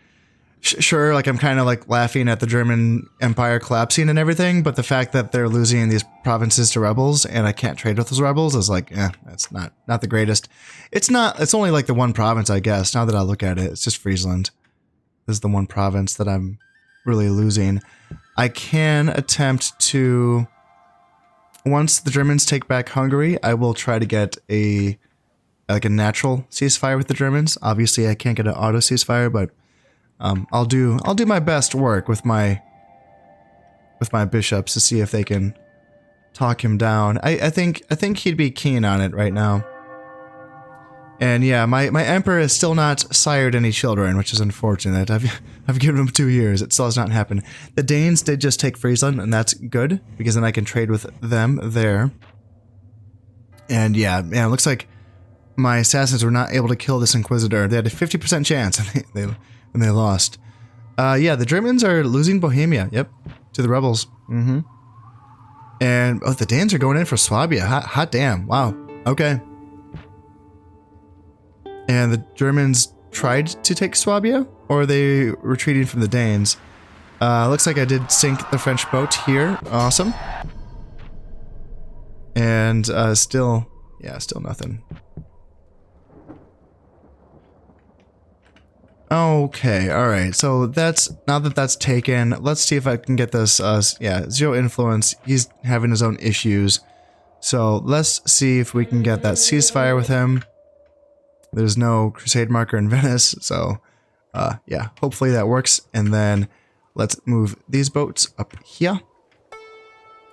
Speaker 1: sure, like, I'm kind of, like, laughing at the German Empire collapsing and everything, but the fact that they're losing these provinces to rebels and I can't trade with those rebels is like, that's not the greatest. It's only, like, the one province, I guess, now that I look at it. It's just Friesland. This is the one province that I'm really losing. I can attempt to... Once the Germans take back Hungary, I will try to get a natural ceasefire with the Germans. Obviously, I can't get an auto ceasefire, but I'll do my best work with my bishops to see if they can talk him down. I think he'd be keen on it right now. And yeah, my emperor has still not sired any children, which is unfortunate. I've given him 2 years. It still has not happened. The Danes did just take Friesland, and that's good, because then I can trade with them there. And yeah, it looks like my assassins were not able to kill this Inquisitor. They had a 50% chance, and they lost. Yeah, the Germans are losing Bohemia. Yep, to the rebels. And the Danes are going in for Swabia. Hot damn. Wow. Okay. And the Germans tried to take Swabia, or are they retreating from the Danes? Looks like I did sink the French boat here. Awesome. And still nothing. Okay, alright. So now that that's taken, let's see if I can get this, zero influence. He's having his own issues. So let's see if we can get that ceasefire with him. There's no crusade marker in Venice, so yeah, hopefully that works. And then let's move these boats up here.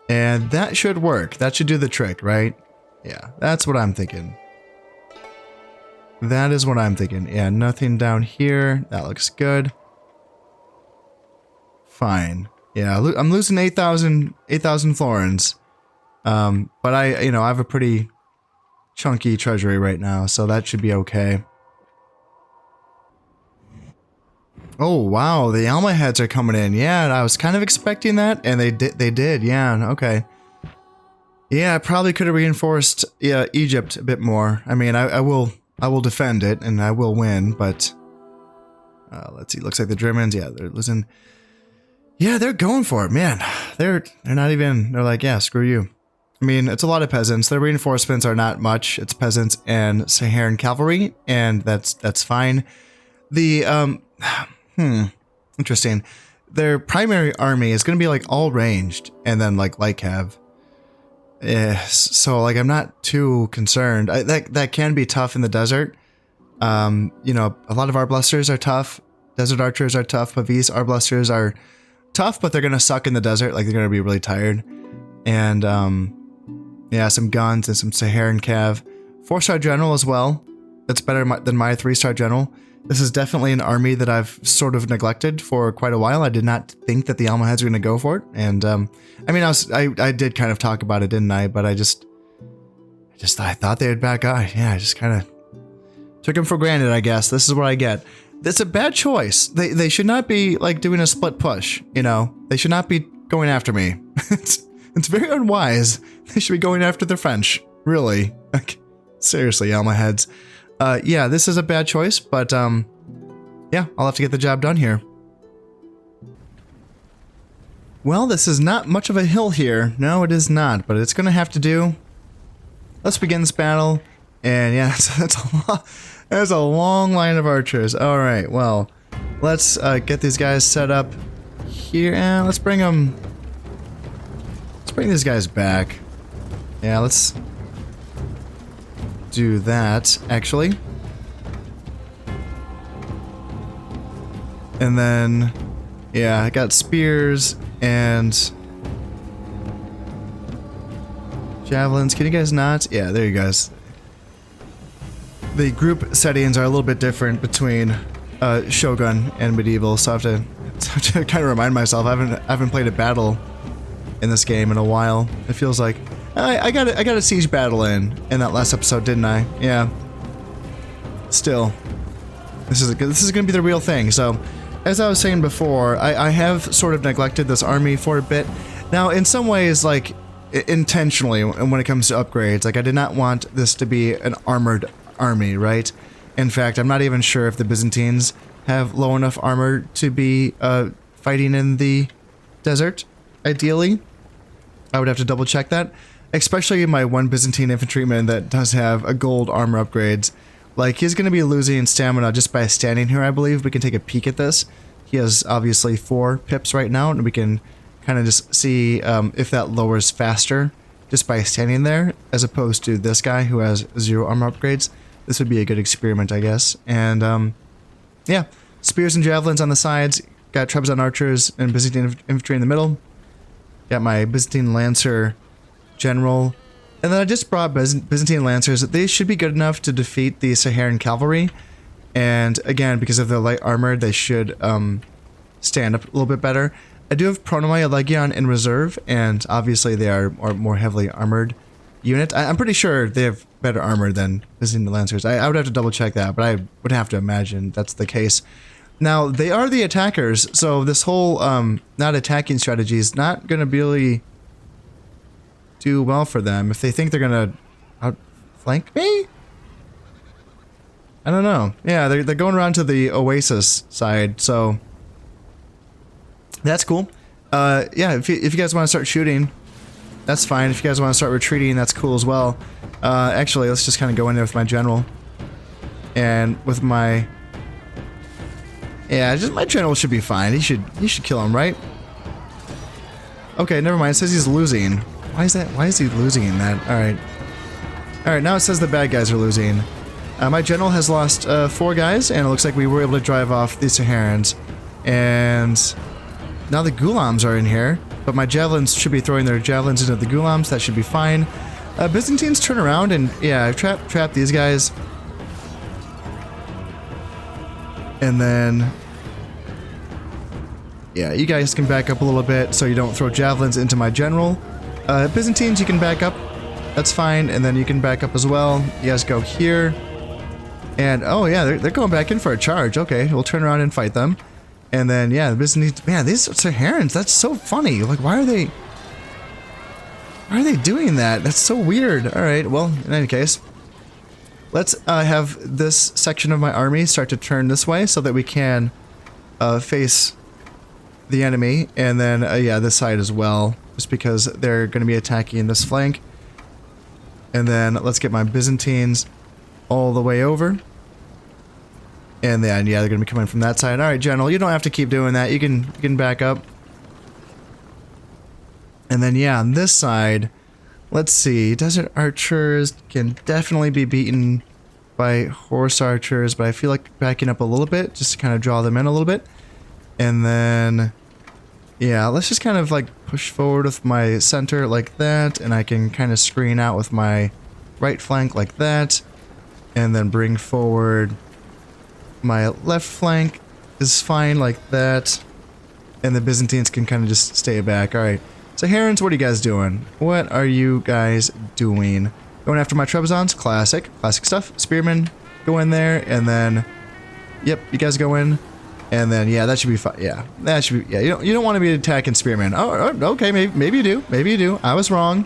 Speaker 1: And that should work. That should do the trick, right? Yeah, that's what I'm thinking. That is what I'm thinking. Yeah, nothing down here. That looks good. Fine. Yeah, I'm losing 8,000 florins. But I have a pretty chunky treasury right now, so that should be okay. Oh, wow, the Alma heads are coming in. Yeah, I was kind of expecting that, and they did. Yeah, okay. Yeah, I probably could have reinforced Egypt a bit more. I mean, I will defend it, and I will win, but let's see. Looks like the Germans, yeah, they're losing. Yeah, they're going for it, man. They're not even. They're like, yeah, screw you. I mean, it's a lot of peasants. Their reinforcements are not much. It's peasants and Saharan cavalry, and that's fine. The interesting. Their primary army is going to be like all ranged, and then like light cav. So like I'm not too concerned. That can be tough in the desert. A lot of arbalesters are tough. Desert archers are tough, but these arbalesters are tough, but they're going to suck in the desert. Like they're going to be really tired. And yeah, some guns and some Saharan cav. 4-star general as well. That's better than my 3-star general. This is definitely an army that I've sort of neglected for quite a while. I did not think that the Almohads were going to go for it. And I mean, I did kind of talk about it, didn't I? But I thought they had bad guy. Yeah, I just kind of took him for granted, I guess. This is what I get. That's a bad choice. They should not be like doing a split push, you know? They should not be going after me. It's very unwise. They should be going after the French. Really. Like, seriously, Almohads. Yeah, this is a bad choice, but yeah, I'll have to get the job done here. Well, this is not much of a hill here. No, it is not, but it's going to have to do. Let's begin this battle. And yeah, that's a long line of archers. All right, well, let's get these guys set up here. And let's bring them. Let's bring these guys back. Yeah, let's do that, actually. And then, yeah, I got spears and javelins. Can you guys not? Yeah, there you guys. The group settings are a little bit different between Shogun and Medieval, so I have to kind of remind myself. I haven't played a battle in this game in a while. It feels like I got a siege battle in that last episode, didn't I? Yeah. Still, this is gonna be the real thing. So, as I was saying before, I have sort of neglected this army for a bit. Now, in some ways, like intentionally, when it comes to upgrades, like I did not want this to be an armored army, right? In fact, I'm not even sure if the Byzantines have low enough armor to be fighting in the desert. Ideally, I would have to double check that. Especially my one Byzantine infantryman that does have a gold armor upgrades. Like, he's going to be losing stamina just by standing here, I believe. We can take a peek at this. He has, obviously, 4 pips right now, and we can kind of just see if that lowers faster just by standing there, as opposed to this guy who has 0 armor upgrades. This would be a good experiment, I guess. And, yeah, spears and javelins on the sides. Got Trebizond archers and Byzantine infantry in the middle. Got my Byzantine Lancer general. And then I just brought Byzantine Lancers. They should be good enough to defeat the Saharan cavalry. And again, because of their light armor, they should stand up a little bit better. I do have Pronomai Legion in reserve, and obviously they are more heavily armored unit. I'm pretty sure they have better armor than Byzantine Lancers. I would have to double check that, but I would have to imagine that's the case. Now, they are the attackers, so this whole not attacking strategy is not going to really do well for them. If they think they're going to outflank me? I don't know. Yeah, they're going around to the Oasis side, so that's cool. Yeah, if you guys want to start shooting, that's fine. If you guys want to start retreating, that's cool as well. Actually, let's just kind of go in there with my general. And with my... Yeah, just my general should be fine. He should kill him, right? Okay, never mind. It says he's losing. Why is that? Why is he losing in that? Alright. Alright, now it says the bad guys are losing. My general has lost 4 guys, and it looks like we were able to drive off the Saharans. And now the Ghulams are in here, but my javelins should be throwing their javelins into the Ghulams. That should be fine. Byzantines turn around and, yeah, trap these guys. And then, yeah, you guys can back up a little bit so you don't throw javelins into my general. Byzantines, you can back up. That's fine. And then you can back up as well. You guys go here. And, oh, yeah, they're going back in for a charge. Okay, we'll turn around and fight them. And then, yeah, the Byzantines... Man, these Saharans, that's so funny. Like, why are they doing that? That's so weird. All right, well, in any case, let's have this section of my army start to turn this way so that we can face the enemy. And then, yeah, this side as well, just because they're going to be attacking this flank. And then let's get my Byzantines all the way over. And then, yeah, they're going to be coming from that side. All right, General, you don't have to keep doing that. You can back up. And then, yeah, on this side, let's see. Desert Archers can definitely be beaten by Horse Archers, but I feel like backing up a little bit just to kind of draw them in a little bit. And then, yeah, let's just kind of like push forward with my center like that, and I can kind of screen out with my right flank like that, and then bring forward my left flank is fine like that, and the Byzantines can kind of just stay back. All right, so Saharans, what are you guys doing? What are you guys doing? Going after my Trebizonds? Classic stuff. Spearmen, go in there, and then, yep, you guys go in. And then, yeah, that should be fine. Yeah, that should be, yeah, you don't want to be attacking spearmen. Oh, okay, maybe you do. Maybe you do. I was wrong.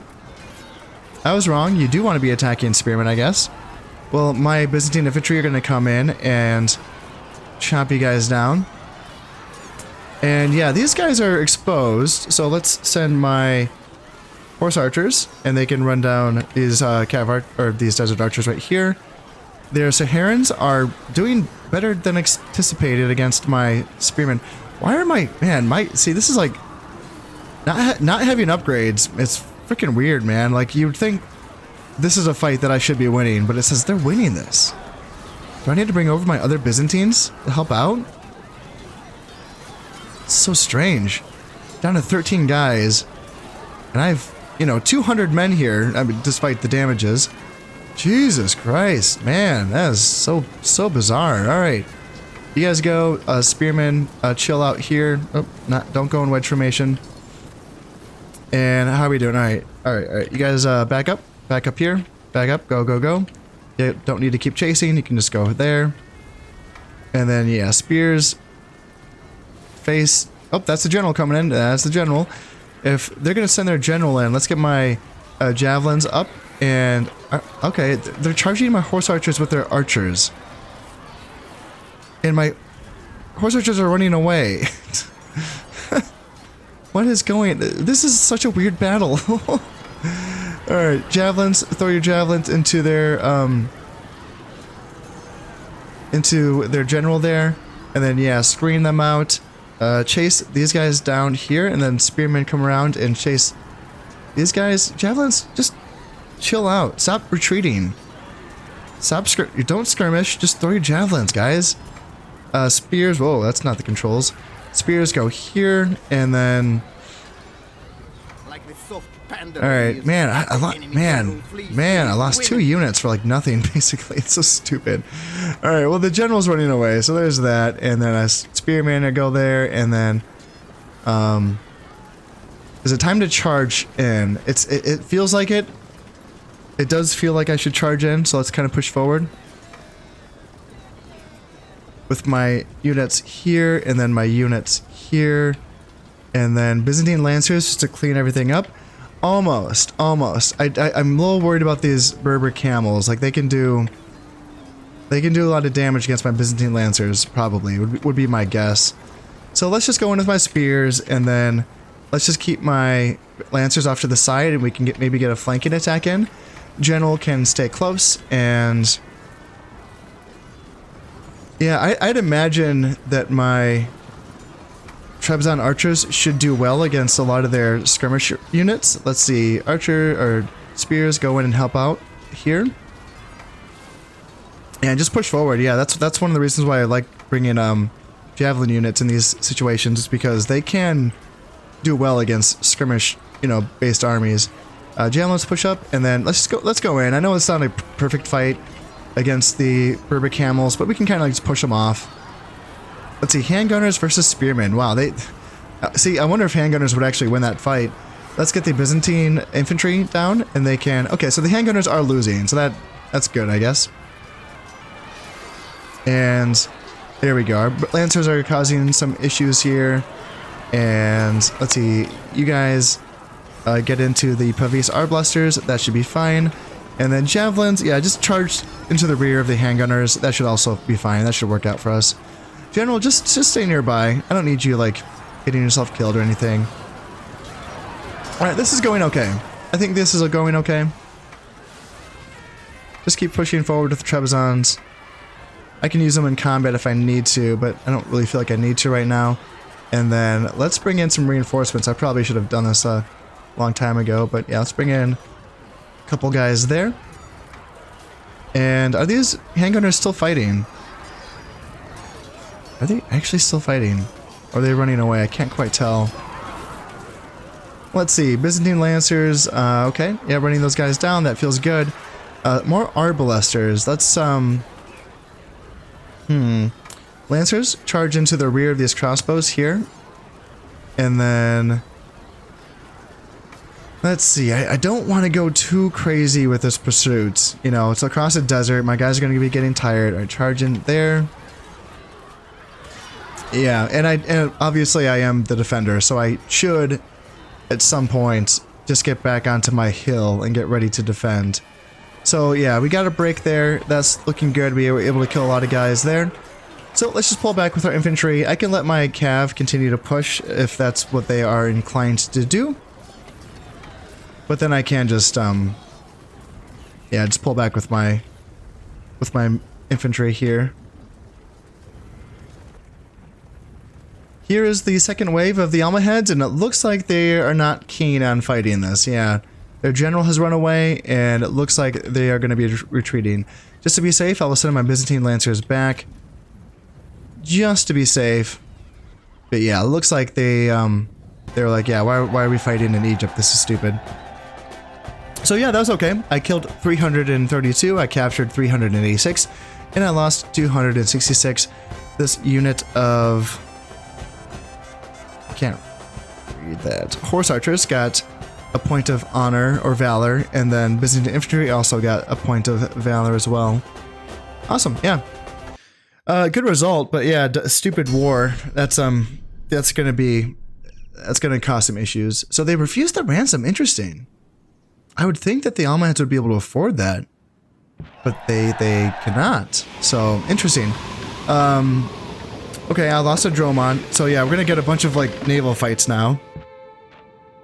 Speaker 1: You do want to be attacking spearmen, I guess. Well, my Byzantine infantry are going to come in and chop you guys down. And yeah, these guys are exposed, so let's send my horse archers, and they can run down these these desert archers right here. Their Saharans are doing better than anticipated against my spearmen. Why are see, this is like not having upgrades. It's freaking weird, man. Like, you'd think this is a fight that I should be winning, but it says they're winning this. Do I need to bring over my other Byzantines to help out? It's so strange. Down to 13 guys, and I've, 200 men here, I mean, despite the damages. Jesus Christ, man, that is so bizarre. All right, you guys go, spearmen, chill out here. Oh, don't go in wedge formation. And how are we doing? All right. You guys, back up here, back up, go. You don't need to keep chasing. You can just go there. And then, yeah, spears, face. Oh, that's the general coming in. That's the general. If they're gonna send their general in, let's get my javelins up. And, okay, they're charging my horse archers with their archers. And my horse archers are running away. What is going... This is such a weird battle. Alright, javelins. Throw your javelins into their general there. And then, yeah, screen them out. Chase these guys down here. And then spearmen come around and chase these guys. Javelins, just... chill out. Stop retreating. You don't skirmish. Just throw your javelins, guys. Spears. Whoa, that's not the controls. Spears go here, and then. All right, man. I lost 2 units for like nothing. Basically, it's so stupid. All right. Well, the general's running away, so there's that, and then a spearman to go there, and then. Is it time to charge in? It feels like it. It does feel like I should charge in, so let's kind of push forward. With my units here, and then my units here. And then Byzantine Lancers just to clean everything up. Almost. I'm a little worried about these Berber camels. Like, they can do a lot of damage against my Byzantine Lancers, probably, would be my guess. So let's just go in with my spears, and then let's just keep my Lancers off to the side, and we can maybe get a flanking attack in. General can stay close, and yeah, I'd imagine that my Trebizond archers should do well against a lot of their skirmish units. Let's see, archer or spears go in and help out here. And just push forward. Yeah, that's one of the reasons why I like bringing javelin units in these situations, is because they can do well against skirmish, based armies. Javelins push up, and then let's go in. I know it's not a perfect fight against the Berber camels, but we can kind of like just push them off. Let's see, handgunners versus spearmen. Wow, they see. I wonder if handgunners would actually win that fight. Let's get the Byzantine infantry down, and they can. Okay, so the handgunners are losing, so that's good, I guess. And there we go. Our lancers are causing some issues here. And let's see, you guys get into the Pavis Arblasters. That should be fine. And then javelins, yeah, just charge into the rear of the handgunners. That should also be fine. That should work out for us. General, just stay nearby. I don't need you like getting yourself killed or anything. All right, this is going okay. I think this is going okay. Just keep pushing forward with the Trebizonds. I can use them in combat if I need to, but I don't really feel like I need to right now. And then let's bring in some reinforcements. I probably should have done this a long time ago, but yeah, let's bring in a couple guys there. And are these handgunners still fighting? Are they actually still fighting? Or are they running away? I can't quite tell. Let's see, Byzantine Lancers, okay, yeah, running those guys down, that feels good. More Arbalesters, let's, Lancers, charge into the rear of these crossbows here. And then, let's see, I don't want to go too crazy with this pursuit. It's across a desert, my guys are going to be getting tired. All right, charge in there. Yeah, and obviously I am the defender, so I should, at some point, just get back onto my hill and get ready to defend. So yeah, we got a break there. That's looking good. We were able to kill a lot of guys there. So let's just pull back with our infantry. I can let my cav continue to push if that's what they are inclined to do. But then I can just, yeah, just pull back with my infantry here. Here is the second wave of the Almohads, and it looks like they are not keen on fighting this. Yeah, their general has run away, and it looks like they are going to be retreating. Just to be safe, I will send my Byzantine Lancers back. Just to be safe. But yeah, it looks like they're like, yeah, why are we fighting in Egypt? This is stupid. So yeah, that was okay. I killed 332, I captured 386, and I lost 266. This unit of... can't read that. Horse archers got a point of honor or valor, and then Byzantine infantry also got a point of valor as well. Awesome, yeah. Good result, but yeah, stupid war. That's gonna cause some issues. So they refused the ransom. Interesting. I would think that the Almohads would be able to afford that, but they cannot. So interesting. Okay, I lost a Dromon. So yeah, we're gonna get a bunch of like naval fights now.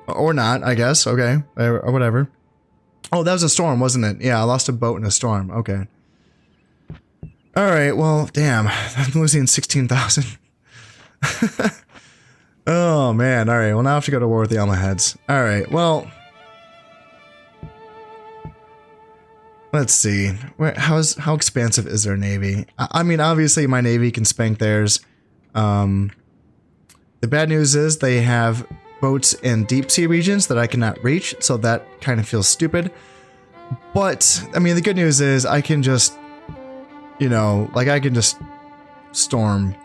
Speaker 1: Or not, I guess. Okay, or whatever. Oh, that was a storm, wasn't it? Yeah, I lost a boat in a storm. Okay. Alright, well, damn. I'm losing 16,000. Oh, man. Alright, well, now I have to go to war with the Almohads. Alright, well... let's see. How expansive is their navy? I mean, obviously, my navy can spank theirs. The bad news is they have boats in deep sea regions that I cannot reach, so that kind of feels stupid. But, I mean, the good news is I can just... like I can just storm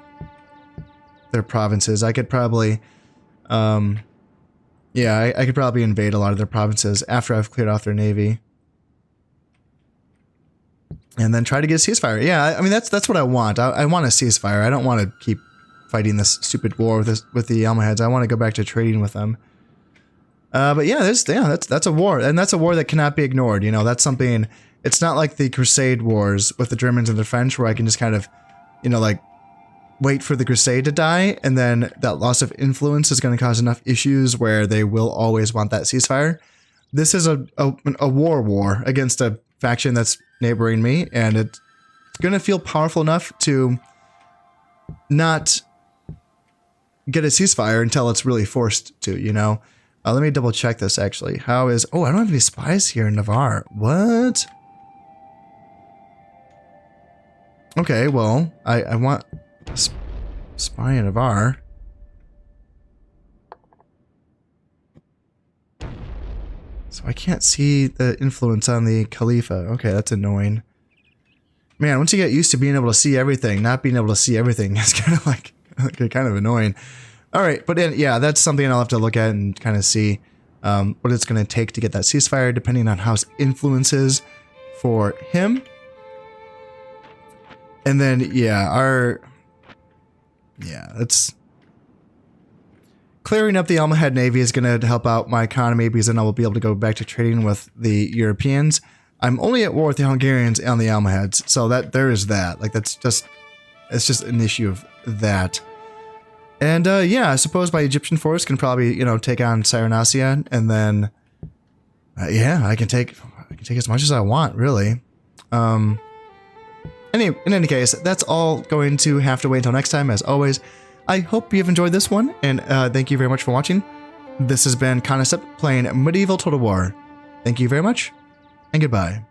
Speaker 1: their provinces. I could probably, yeah, I could probably invade a lot of their provinces after I've cleared off their navy. And then try to get a ceasefire. Yeah, I mean, that's what I want. I want a ceasefire. I don't want to keep fighting this stupid war with the Almohads. I want to go back to trading with them. But yeah, that's a war. And that's a war that cannot be ignored. That's something... it's not like the Crusade Wars with the Germans and the French where I can just kind of, like, wait for the Crusade to die, and then that loss of influence is going to cause enough issues where they will always want that ceasefire. This is a war against a faction that's neighboring me, and it's going to feel powerful enough to not get a ceasefire until it's really forced to, let me double check this, actually. Oh, I don't have any spies here in Navarre. What? Okay, well, I want spy in Avar. So I can't see the influence on the Khalifa. Okay, that's annoying. Man, once you get used to being able to see everything, not being able to see everything is kind of like kind of annoying. All right, but yeah, that's something I'll have to look at and kind of see what it's going to take to get that ceasefire, depending on how influence is for him. And then, yeah, that's clearing up the Almohad Navy is going to help out my economy because then I will be able to go back to trading with the Europeans. I'm only at war with the Hungarians and the Almohads, so that there is that. Like it's just an issue of that. And yeah, I suppose my Egyptian force can probably, you know, take on Cyrenaica, and then yeah, I can take as much as I want, really. In any case, that's all going to have to wait until next time, as always. I hope you've enjoyed this one, and thank you very much for watching. This has been Concept playing Medieval Total War. Thank you very much, and goodbye.